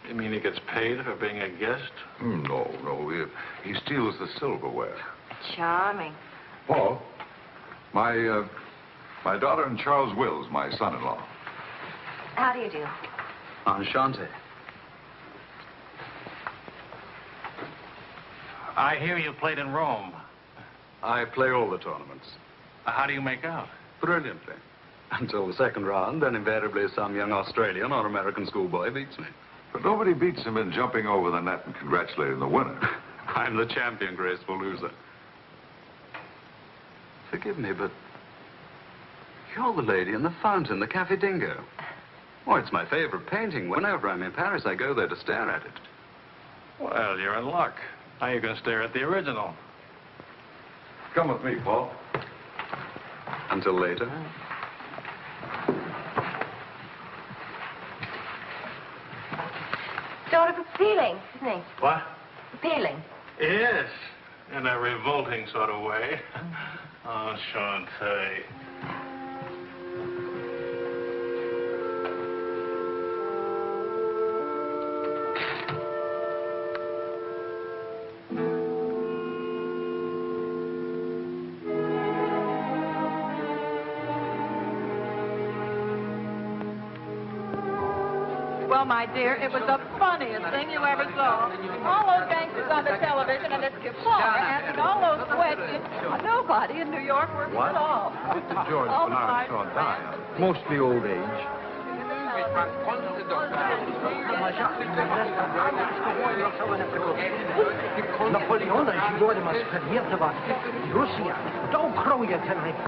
You mean he gets paid for being a guest? No. He steals the silverware. Charming. Paul, my daughter and Charles Wills, my son-in-law. How do you do? Enchanté. I hear you played in Rome. I play all the tournaments. How do you make out? Brilliantly. Until the second round, then invariably some young Australian or American schoolboy beats me. But nobody beats him in jumping over the net and congratulating the winner. I'm the champion, graceful loser. Forgive me, but you're the lady in the fountain, the Café Dingo. Oh, it's my favorite painting. Whenever I'm in Paris, I go there to stare at it. Well, you're in luck. Now you can stare at the original. Come with me, Paul. Until later. Sort of appealing, isn't he? What? Appealing. Yes, in a revolting sort of way. Enchanté. Well, my dear, it was the funniest thing you ever saw. All those gangsters on the television and this Kefauver asking all those questions. Nobody in New York works at all. Mr. George Bernard Shaw died. Mostly old age.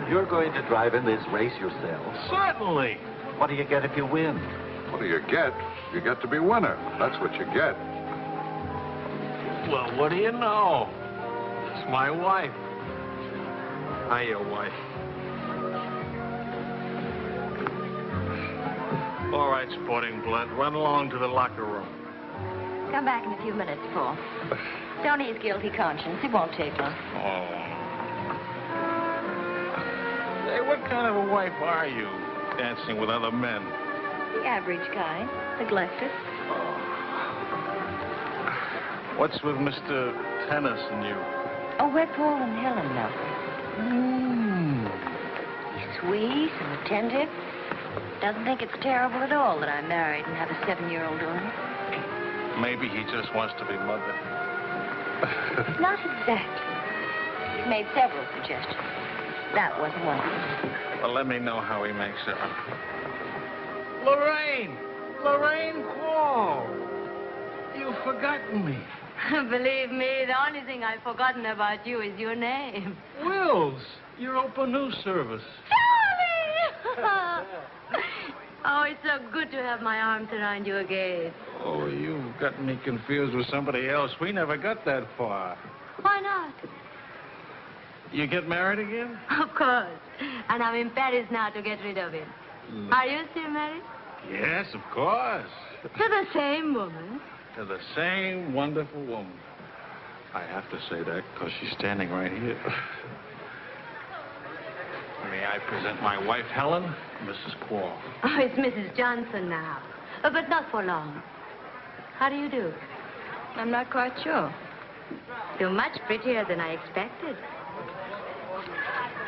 You're going to drive in this race yourself? Certainly. What do you get if you win? What do you get? You get to be winner. That's what you get. Well, what do you know? It's my wife. Hi, your wife. All right, sporting blood, run along to the locker room. Come back in a few minutes, Paul. Don't ease guilty conscience. It won't take long. Oh. Hey, what kind of a wife are you, dancing with other men? The average kind. Neglected. What's with Mr. Tennis and you? Oh, we're Paul and Helen now. Sweet and attentive. Doesn't think it's terrible at all that I'm married and have a 7-year-old daughter. Maybe he just wants to be mothered. Not exactly. He's made several suggestions. That wasn't one of them. Well, let me know how he makes it. Lorraine! Lorraine Paul! You've forgotten me. Believe me, the only thing I've forgotten about you is your name. Wills, your open news service. Charlie! Oh, it's so good to have my arms around you again. Oh, you've gotten me confused with somebody else. We never got that far. Why not? You get married again? Of course. And I'm in Paris now to get rid of him. Are you still married? Yes, of course. To the same woman. To the same wonderful woman. I have to say that because she's standing right here. May I present my wife, Helen, Mrs. Quall. Oh, it's Mrs. Johnson now. But not for long. How do you do? I'm not quite sure. You're much prettier than I expected.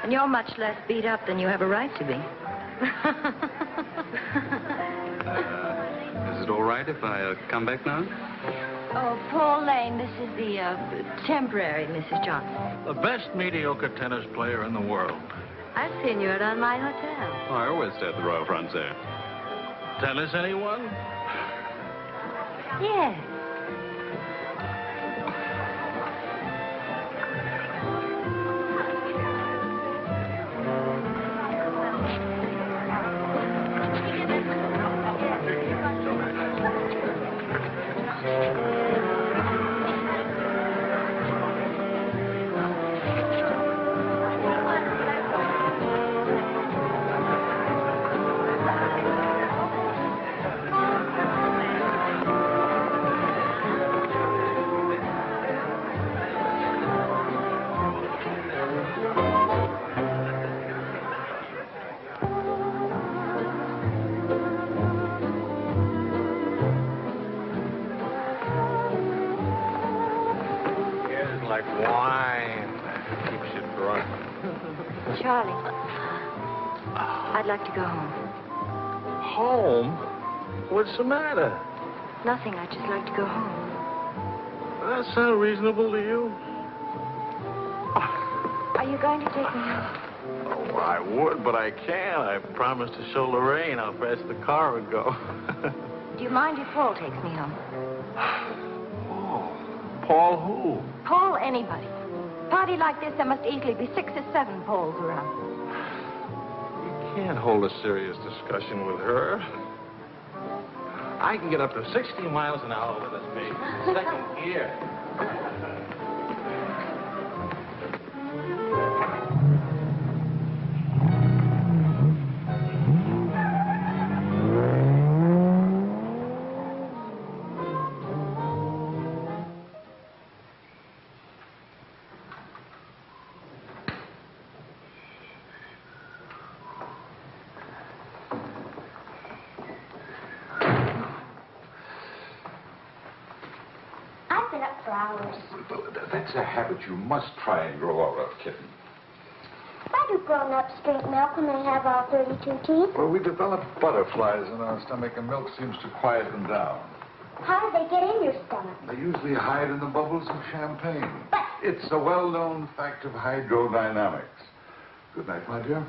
And you're much less beat up than you have a right to be. Is it all right if I come back now? Oh, Paul Lane, this is the temporary Mrs. Johnson. The best mediocre tennis player in the world. I've seen you around my hotel. Oh, I always stay at the Royal Frontier. Tennis, anyone? Yes. Charlie, I'd like to go home. Home? What's the matter? Nothing. I'd just like to go home. Does that sound reasonable to you? Are you going to take me home? Oh, I would, but I can't. I promised to show Lorraine how fast the car would go. Do you mind if Paul takes me home? Paul who? Paul anybody. Party like this, there must easily be 6 or 7 Pauls around. You can't hold a serious discussion with her. I can get up to 60 miles an hour with this baby. Second gear. That's a habit you must try and grow out of, kitten. Why do grown-ups drink milk when they have all 32 teeth? Well, we develop butterflies in our stomach, and milk seems to quiet them down. How do they get in your stomach? They usually hide in the bubbles of champagne. But it's a well-known fact of hydrodynamics. Good night, my dear.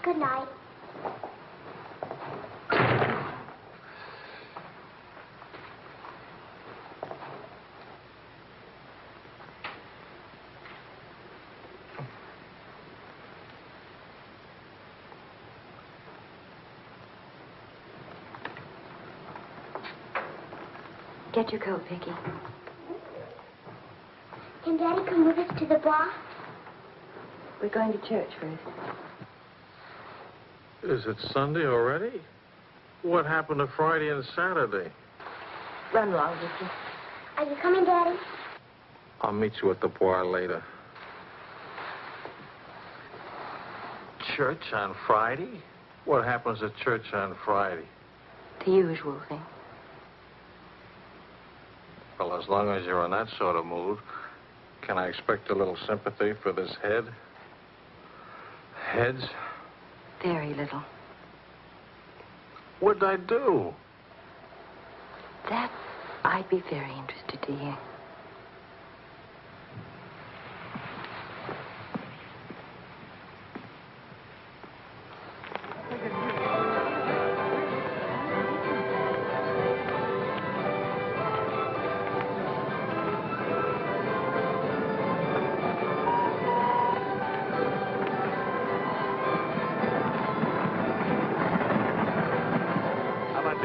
Good night. Get your coat, Vicky. Can Daddy come with us to the bar? We're going to church first. Is it Sunday already? What happened to Friday and Saturday? Run along, Vicky. Are you coming, Daddy? I'll meet you at the bar later. Church on Friday? What happens at church on Friday? The usual thing. Well, as long as you're in that sort of mood, can I expect a little sympathy for this head? Heads? Very little. What'd I do? That I'd be very interested to hear.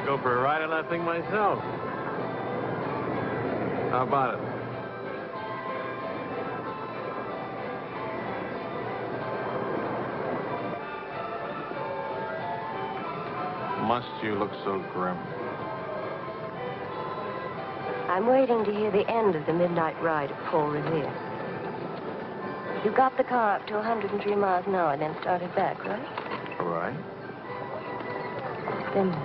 Go for a ride on that thing myself. How about it? Must you look so grim? I'm waiting to hear the end of the midnight ride of Paul Revere. You got the car up to 103 miles an hour, then started back, right? All right. Then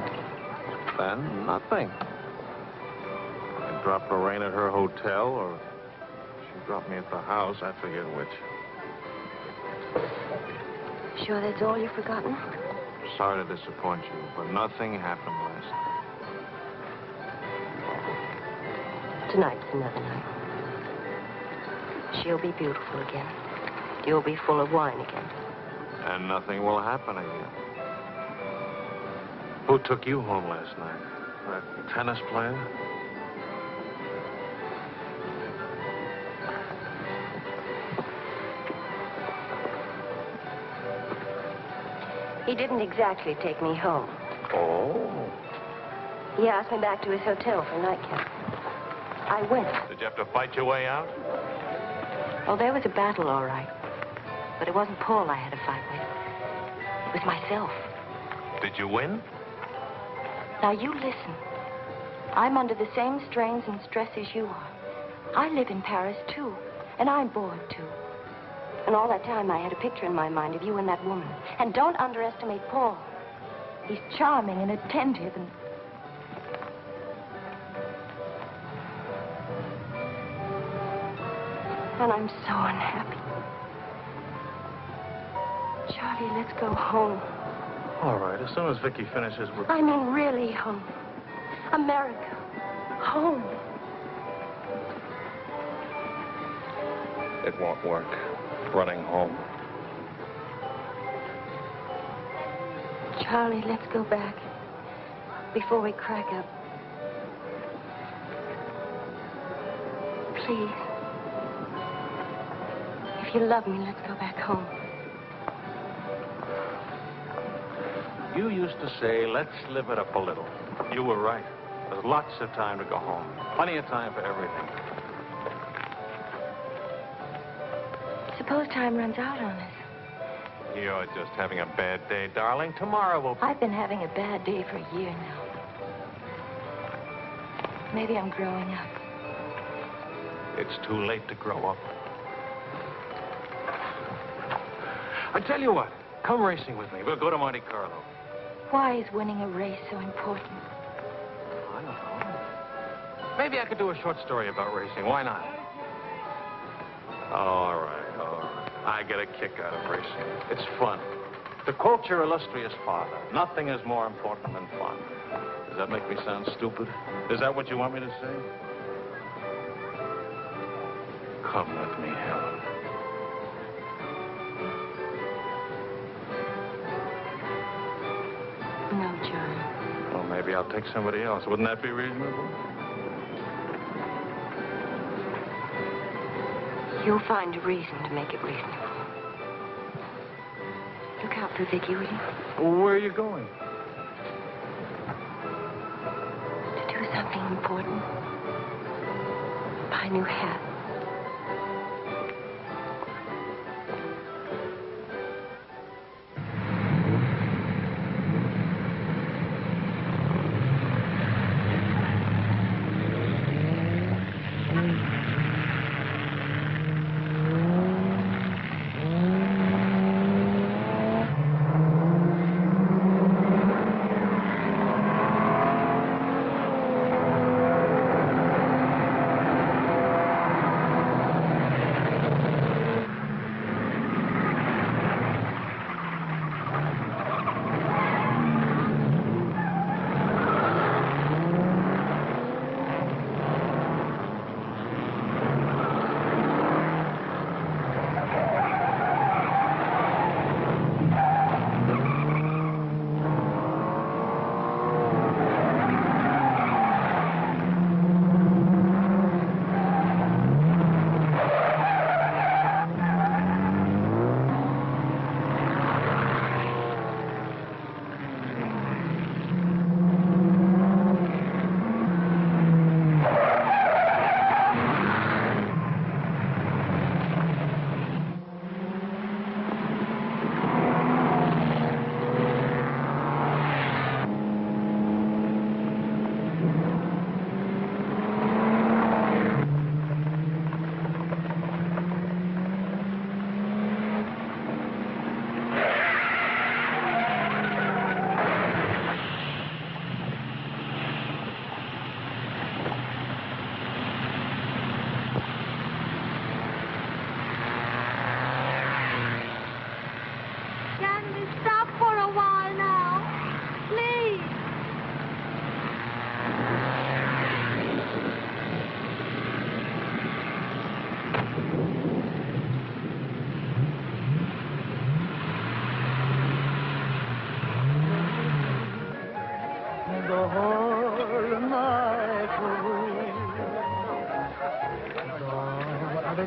Then nothing. I dropped Lorraine at her hotel, or she dropped me at the house. I forget which. sure that's all you've forgotten? Sorry to disappoint you, but nothing happened last night. Tonight's another night. She'll be beautiful again. You'll be full of wine again. And nothing will happen again. Who took you home last night? That tennis player? He didn't exactly take me home. Oh. He asked me back to his hotel for a nightcap. I went. Did you have to fight your way out? Oh, there was a battle, all right. But it wasn't Paul I had to fight with. It was myself. Did you win? Now, you listen. I'm under the same strains and stresses you are. I live in Paris, too. And I'm bored, too. And all that time, I had a picture in my mind of you and that woman. And don't underestimate Paul. He's charming and attentive and... And I'm so unhappy. Charlie, let's go home. All right, as soon as Vicky finishes with... I mean, really home. America. Home. It won't work. Running home. Charlie, let's go back. Before we crack up. Please. If you love me, let's go back home. You used to say, let's live it up a little. You were right. There's lots of time to go home. Plenty of time for everything. Suppose time runs out on us. You're just having a bad day, darling. Tomorrow will... I've been having a bad day for a year now. Maybe I'm growing up. It's too late to grow up. I tell you what, come racing with me. We'll go to Monte Carlo. Why is winning a race so important? I don't know. Maybe I could do a short story about racing. Why not? All right, all right. I get a kick out of racing. It's fun. To quote your illustrious father, nothing is more important than fun. Does that make me sound stupid? Is that what you want me to say? Come with me, Helen. No, John. Well, maybe I'll take somebody else. Wouldn't that be reasonable? You'll find a reason to make it reasonable. Look out for Vicky, will you? Well, where are you going? To do something important. Buy a new hat.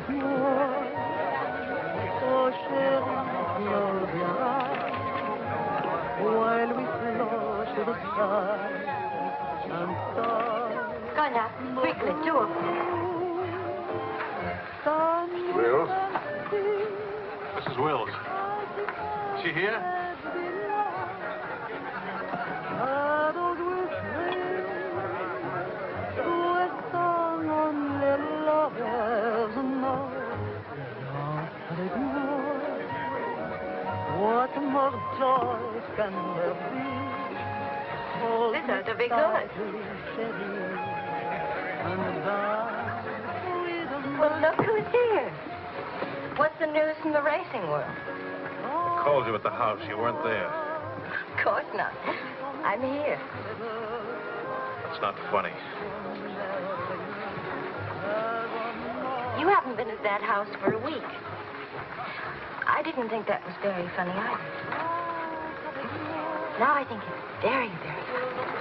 avec moi. Oh chérie, close your eyes while we float to the sky and start. Go now, quickly, two of them. Wills? Mrs. Wills. Is she here? What more joy can there be? This ought to be good. Well, look who's here. What's the news from the racing world? I called you at the house. You weren't there. Of course not. I'm here. It's not funny. You haven't been at that house for a week. I didn't think that was very funny either. Now I think it's very, very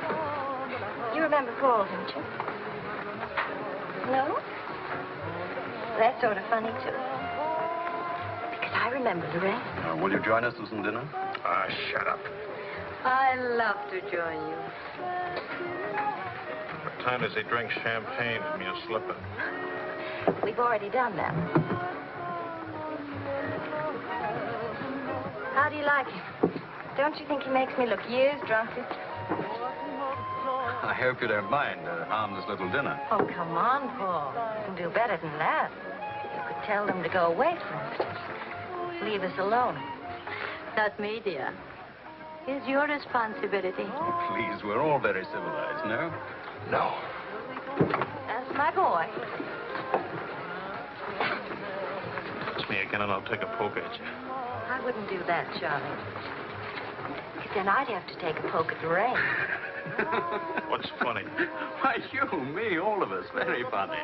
funny. You remember Paul, don't you? No? That's sort of funny, too. Because I remember the rest. Will you join us for some dinner? Ah, shut up. I love to join you. What time does he drink champagne from your slipper? We've already done that. How do you like him? Don't you think he makes me look years drunker? I hope you don't mind a harmless little dinner. Oh, come on, Paul. You can do better than that. You could tell them to go away, for instance. Leave us alone. Not me, dear. It's your responsibility. Please, we're all very civilized, no? No. That's my boy. It's me again, and I'll take a poke at you. I wouldn't do that, Charlie. Because then I'd have to take a poke at Ray. What's funny? Why, you, me, all of us. Very funny.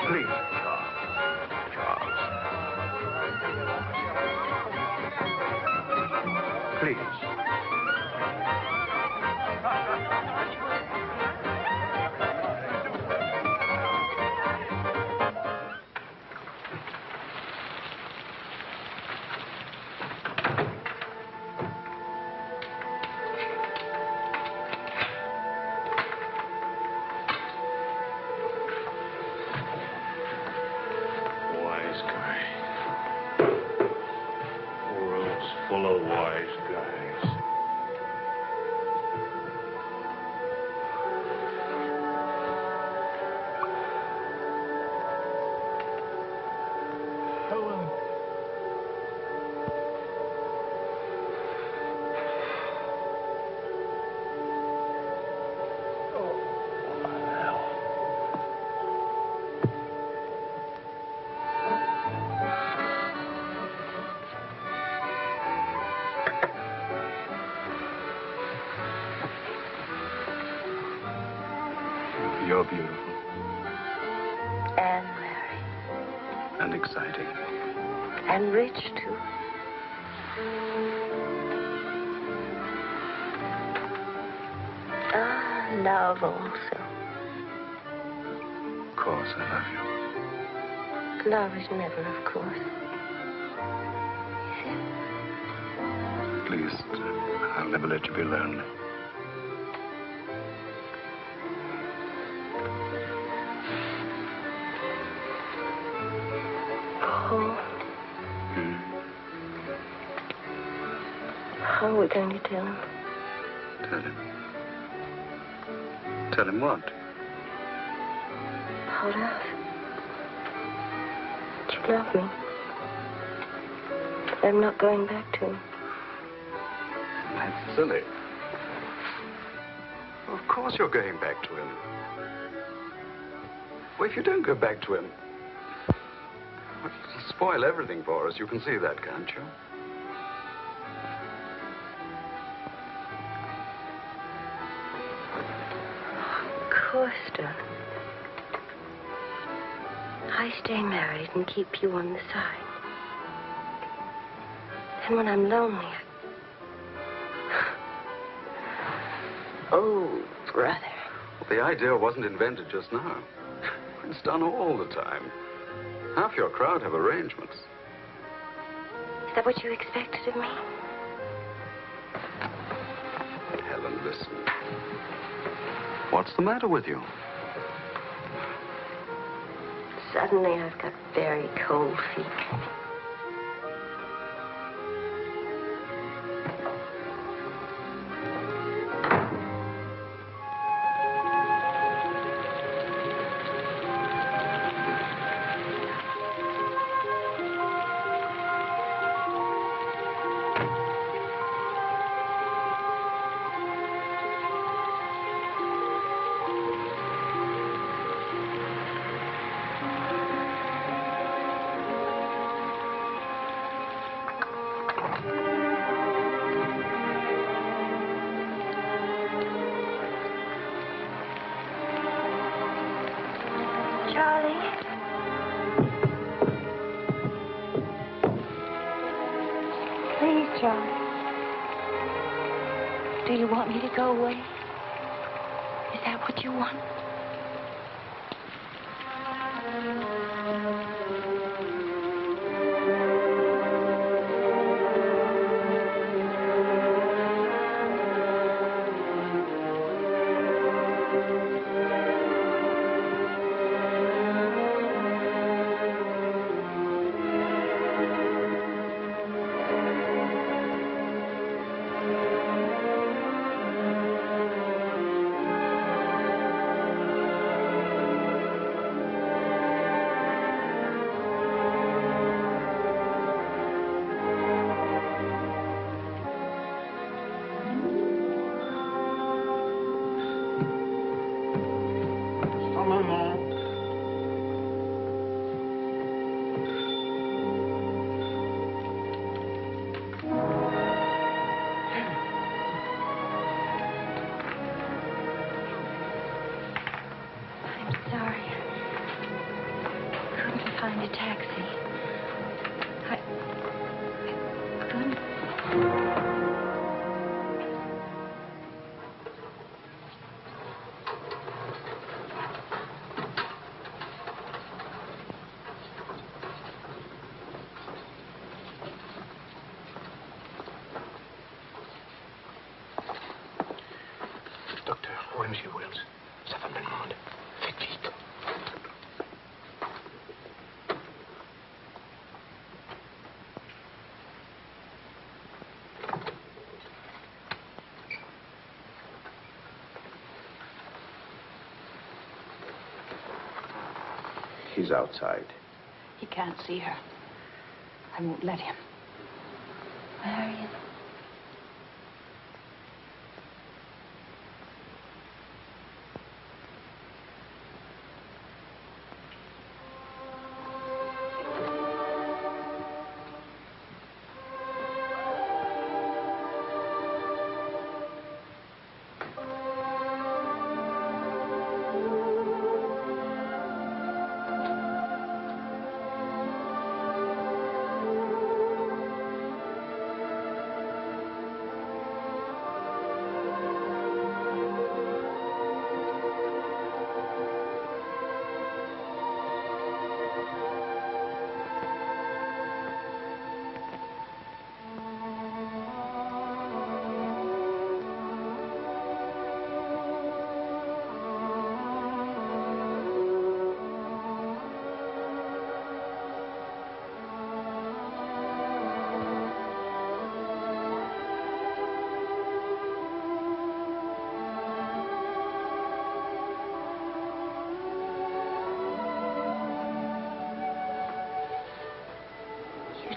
Please, Charles. Please. Wise guy. World's full of wise guys. Helen. You're beautiful. And merry. And exciting. And rich, too. Ah, love also. Of course, I love you. Love is never, of course. At least, I'll never let you be lonely. Paul. How are we going to tell him? Tell him. Tell him what? About us. That you love me. I'm not going back to him. That's silly. Of course you're going back to him. Well, if you don't go back to him, it'll spoil everything for us. You can see that, can't you? Of course, darling. I stay married and keep you on the side. And when I'm lonely, oh, brother. Well, the idea wasn't invented just now. It's done all the time. Half your crowd have arrangements. Is that what you expected of me? Helen, listen. What's the matter with you? Suddenly, I've got very cold feet. Do you want me to go away? Is that what you want? He's outside. He can't see her. I won't let him. Marion.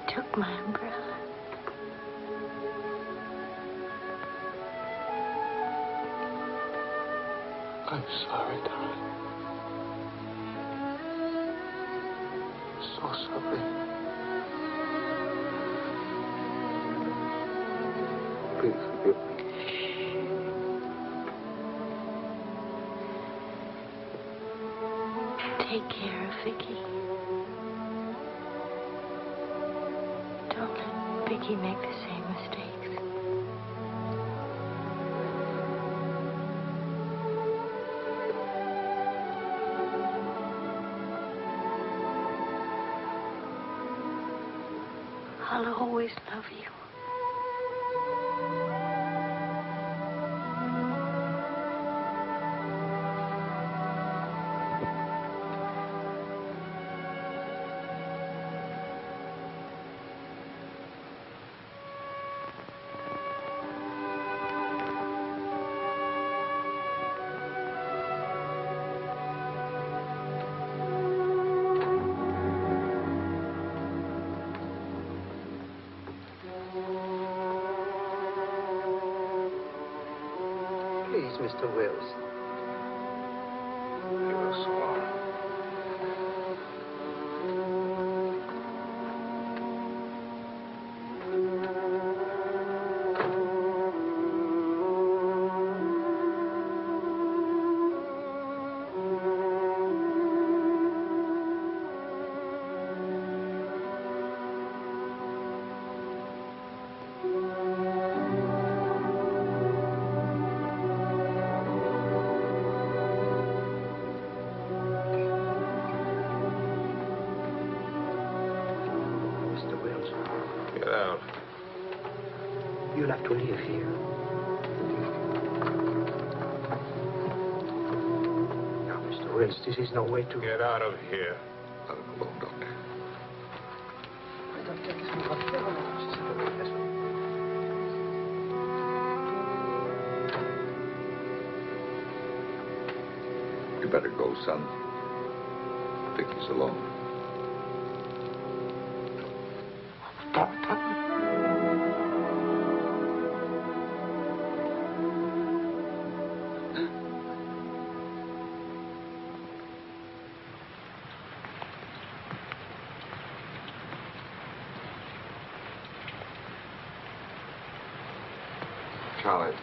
Took my umbrella. I'm sorry, darling. So sorry. Please forgive me. Take care of Vicky. Don't let Vicky make the same mistakes. I'll always love you. Mr. Wills. You're so You'll have to live here. Now, Mr. Wills, this is no way to... Get out of here. Let him alone, Doctor. You better go, son. Vicky's alone. Charlie,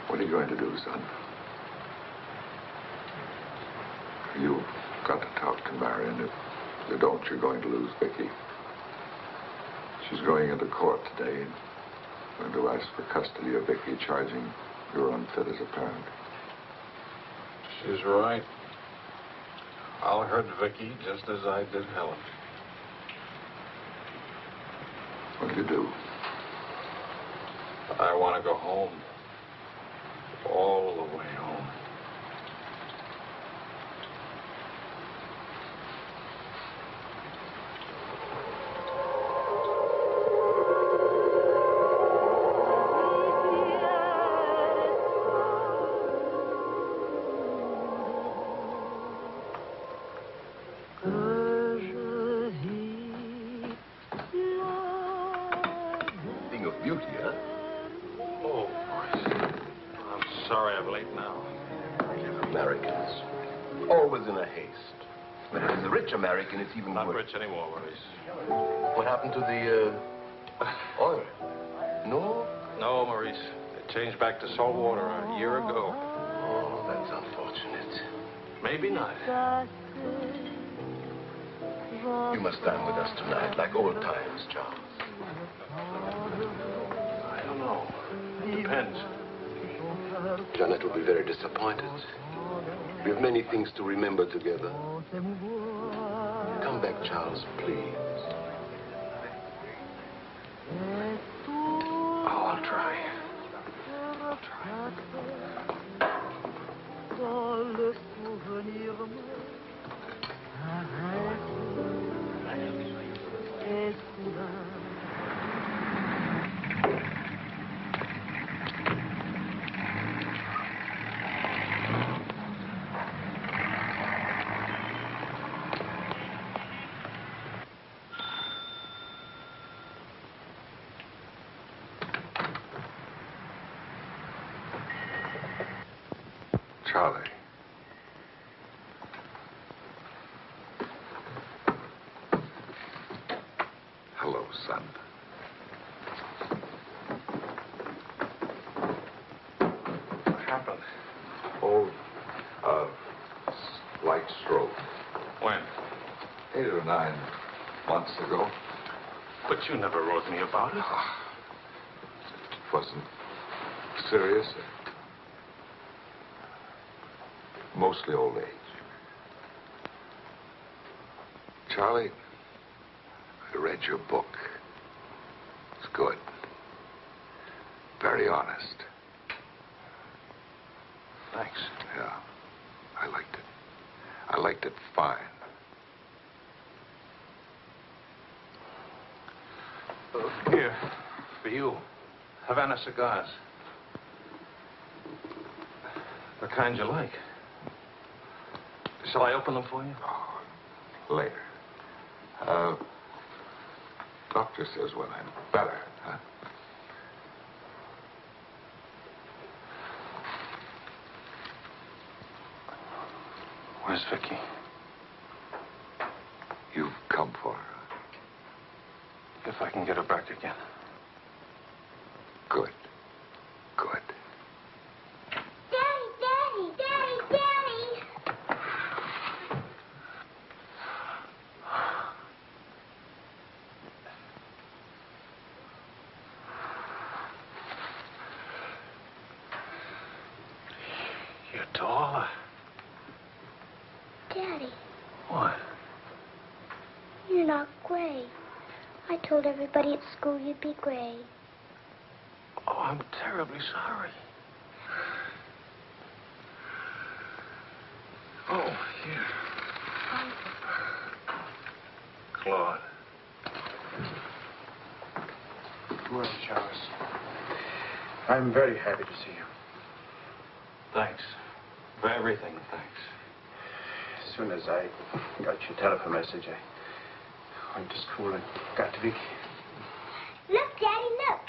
what are you going to do, son? You've got to talk to Marion. If you don't, you're going to lose Vicky. She's going into court today and going to ask for custody of Vicky, charging you're unfit as a parent. She's right. I'll hurt Vicky just as I did Helen. What do you do? I want to go home. All the way home. Thing of beauty, huh? Oh, I'm sorry I'm late now. Americans. Always in a haste. But if it's a rich American, it's even Not worse. rich anymore, Maurice. What happened to the, oil? No? No, Maurice. They changed back to salt water a year ago. Oh, that's unfortunate. Maybe not. You must dine with us tonight, like old times, Charles. I don't know. Depends. Janet will be very disappointed. We have many things to remember together. Come back, Charles, please. Oh, I'll try. Charlie. Hello, son. What happened? Oh, slight stroke. When? 8 or 9 months ago. But you never wrote me about it. It wasn't serious. Mostly old age. Charlie, I read your book. It's good. Very honest. Thanks. Yeah, I liked it. I liked it fine. Here, for you, Havana cigars. The kind you like. Shall I open them for you? Oh, later. Doctor says when I'm better, huh? Where's Vicky? You've come for her. If I can get her back again. Good. Good. Daddy, Daddy, Daddy, Daddy! You're taller. Daddy, What? you're not gray. I told everybody at school you'd be gray. Oh, I'm terribly sorry. Oh, here. Claude. Well, Charles, I'm very happy to see you. Thanks. For everything, thanks. As soon as I got your telephone message, I went to school and got to Vicky. Look, Daddy, look.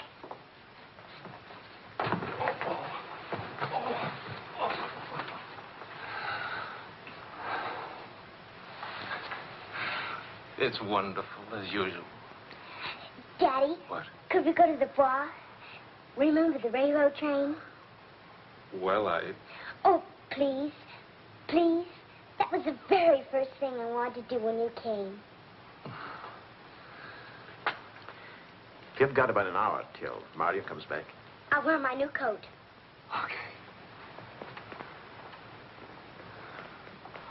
It's wonderful, as usual. Daddy? What? Could we go to the bar? Remember the railroad train? Well, Oh, please. Please. That was the very first thing I wanted to do when you came. You've got about an hour till Mario comes back. I'll wear my new coat. Okay.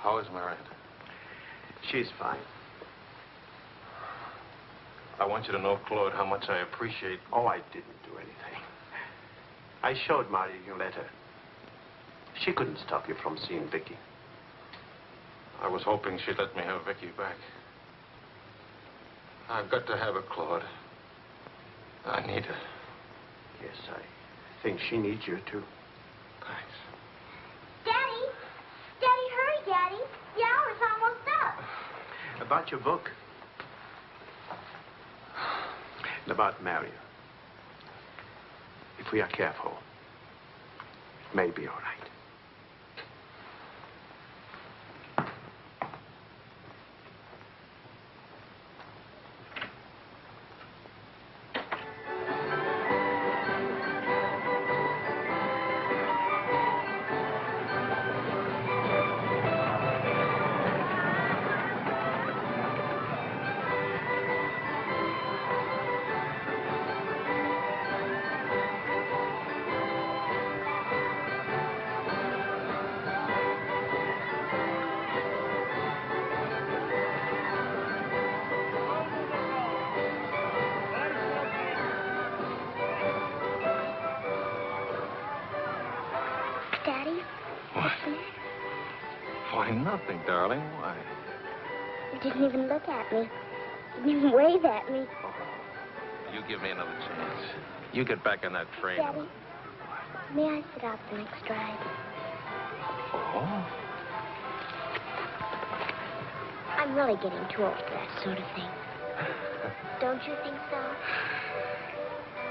How is Miranda? She's fine. I want you to know, Claude, how much I appreciate... Oh, I didn't do anything. I showed Mario your letter. She couldn't stop you from seeing Vicky. I was hoping she'd let me have Vicky back. I've got to have her, Claude. I need her. Yes, I think she needs you, too. Thanks. Daddy! Daddy, hurry, Daddy. The hour's almost up. About your book. And about Mario. If we are careful, it may be all right. Why, nothing, darling. Why? You didn't even look at me. You didn't even wave at me. You give me another chance. You get back on that train. Daddy, may I sit out the next ride? Oh? I'm really getting too old for that sort of thing. Don't you think so?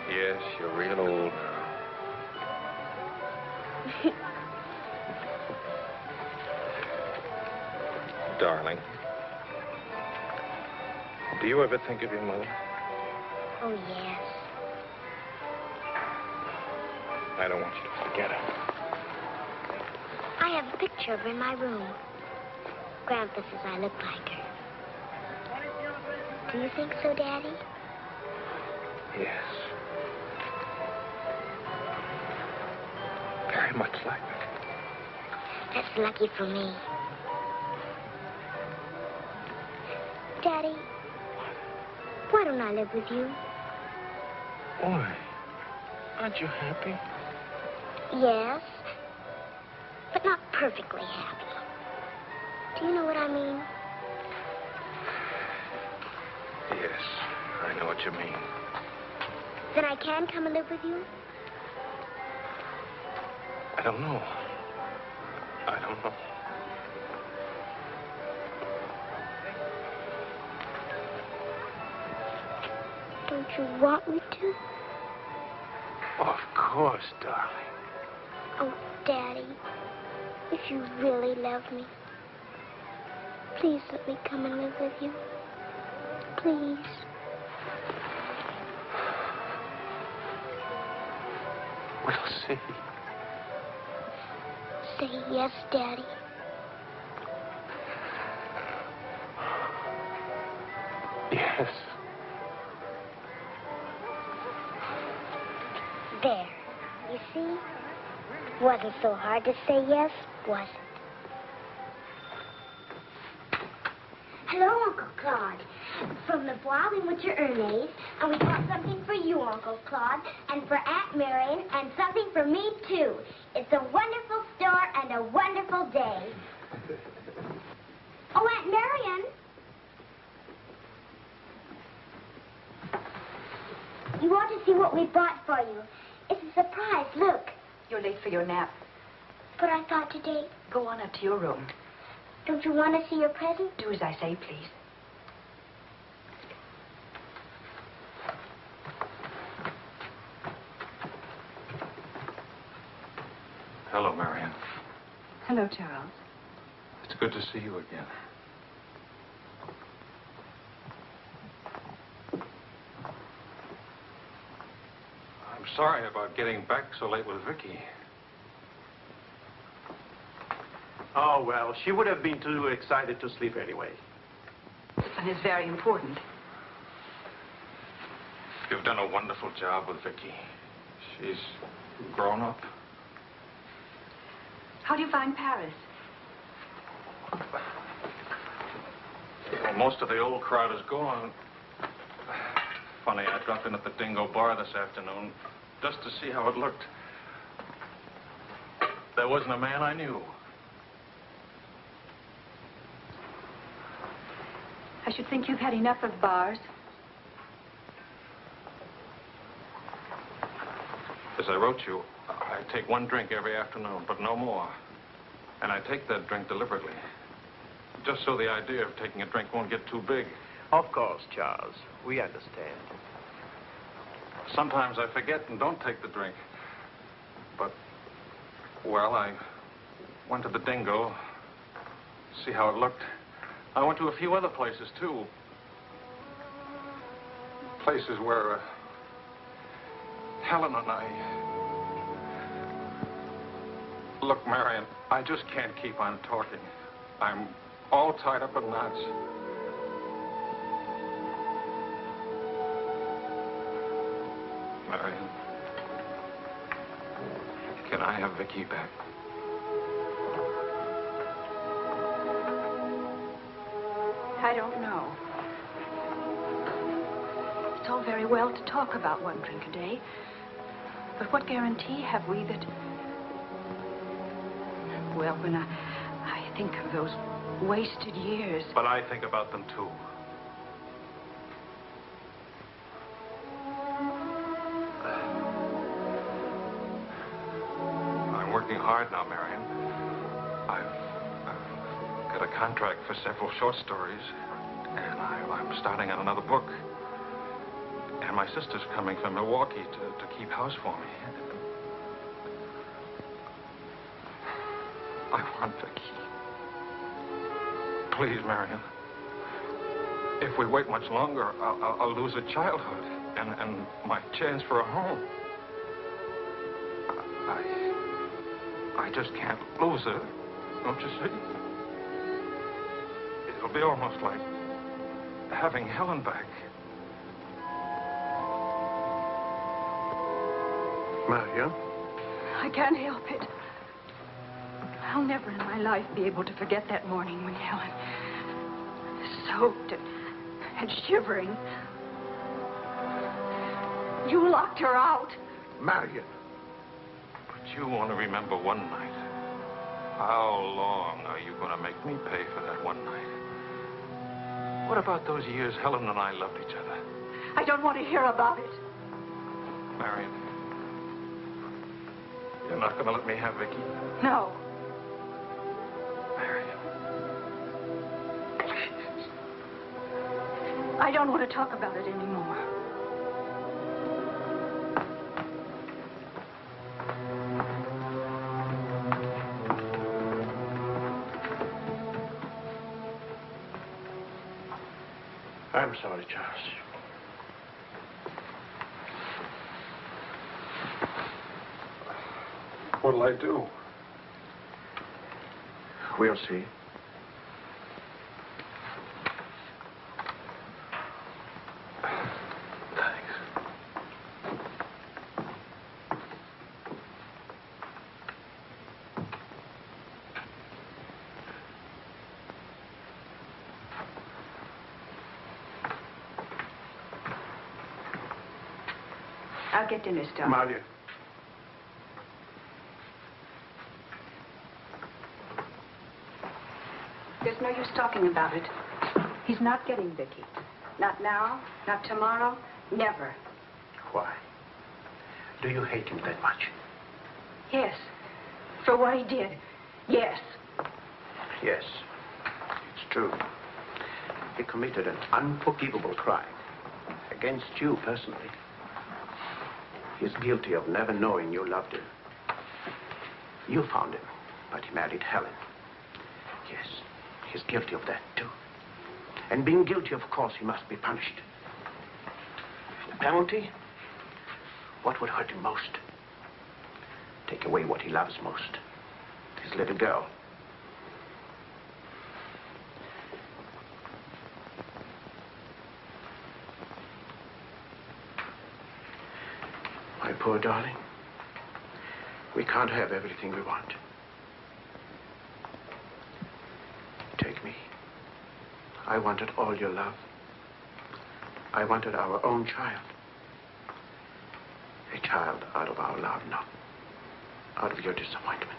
Yes, you're real old now. Darling, do you ever think of your mother? Oh, yes. I don't want you to forget her. I have a picture of her in my room. Grandpa says I look like her. Do you think so, Daddy? Yes. Very much like me. That's lucky for me. Daddy, why don't I live with you? Why? Aren't you happy? Yes, but not perfectly happy. Do you know what I mean? Yes, I know what you mean. Then I can come and live with you? I don't know. I don't know. Don't you want me to? Of course, darling. Oh, Daddy, if you really love me, please let me come and live with you. Please. We'll see. Say yes, Daddy. Yes. There. You see? Wasn't so hard to say yes, was it? Hello, Uncle Claude. From the Bois, we went to Ernest, and we bought something for you, Uncle Claude, and for Aunt Marion, and something for me, too. It's a wonderful store and a wonderful day. Oh, Aunt Marion. You want to see what we bought for you. It's a surprise, look. You're late for your nap. But I thought today... Go on up to your room. Don't you want to see your present? Do as I say, please. Hello, Marion. Hello, Charles. It's good to see you again. I'm sorry about getting back so late with Vicky. Oh, well, she would have been too excited to sleep anyway. And it's very important. You've done a wonderful job with Vicky. She's grown up. How do you find Paris? Well, most of the old crowd is gone. Funny, I dropped in at the Dingo Bar this afternoon just to see how it looked. There wasn't a man I knew. I should think you've had enough of bars. As I wrote you, I take one drink every afternoon, but no more. And I take that drink deliberately, just so the idea of taking a drink won't get too big. Of course, Charles. We understand. Sometimes I forget and don't take the drink. But, well, I went to the Dingo, see how it looked. I went to a few other places, too. Places where Helen and I... Look, Marion, I just can't keep on talking. I'm all tied up in knots. Marion, can I have Vicky back? I don't know. It's all very well to talk about one drink a day, but what guarantee have we that... Well, when I think of those wasted years... But I think about them, too. I'm working hard now, Marion. I've got a contract for several short stories, and I'm starting on another book. And my sister's coming from Milwaukee to keep house for me. I want Vicky. Please, Marion. If we wait much longer, I'll lose a childhood and my chance for a home. I just can't lose her, don't you see? It'll be almost like having Helen back. Maria? I can't help it. I'll never in my life be able to forget that morning when Helen, soaked and shivering, you locked her out. Marion. But you want to remember one night. How long are you going to make me pay for that one night? What about those years Helen and I loved each other? I don't want to hear about it. Marion, you're not going to let me have Vicky? No. Marion. I don't want to talk about it anymore. I'm sorry, Charles. What'll I do? We'll see. I'll get dinner started. Maria. There's no use talking about it. He's not getting Vicky. Not now, not tomorrow, never. Why? Do you hate him that much? Yes. For what he did. Yes. Yes. It's true. He committed an unforgivable crime. Against you personally. He's guilty of never knowing you loved him. You found him, but he married Helen. Yes, he's guilty of that, too. And being guilty, of course, he must be punished. The penalty? What would hurt him most? Take away what he loves most. His little girl. My poor darling, we can't have everything we want. Take me. I wanted all your love. I wanted our own child. A child out of our love, not out of your disappointment.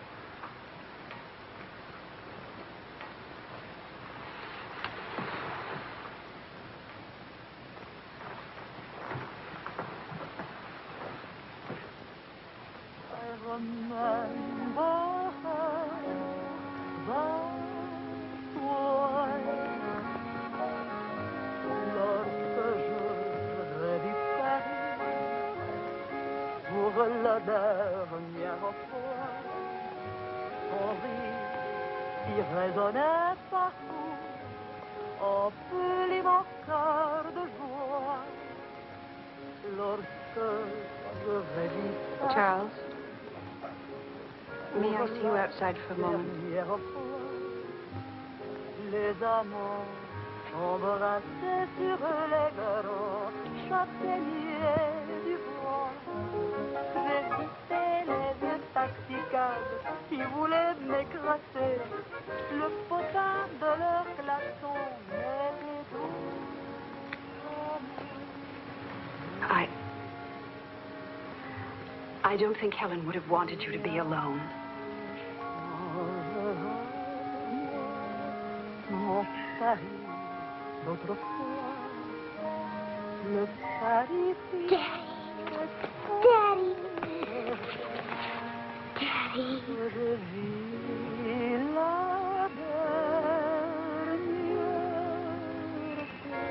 La dernière fois, son rire qui résonnait partout, emplit mon cœur de joie. Lorsque je revis Charles, may I see you outside for a moment? Les amants embrassés sur les grands châtaigniers du bois. J'évitais les yeux taxicades qui voulaient m'écraser. Le potin de leur klaxon m'était doux. I don't think Helen would have wanted you to be alone. Mon Paris, d'autrefois, le Paris. Daddy. Daddy. Je vis la dernière fois.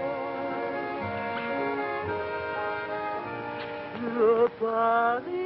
Le Paris.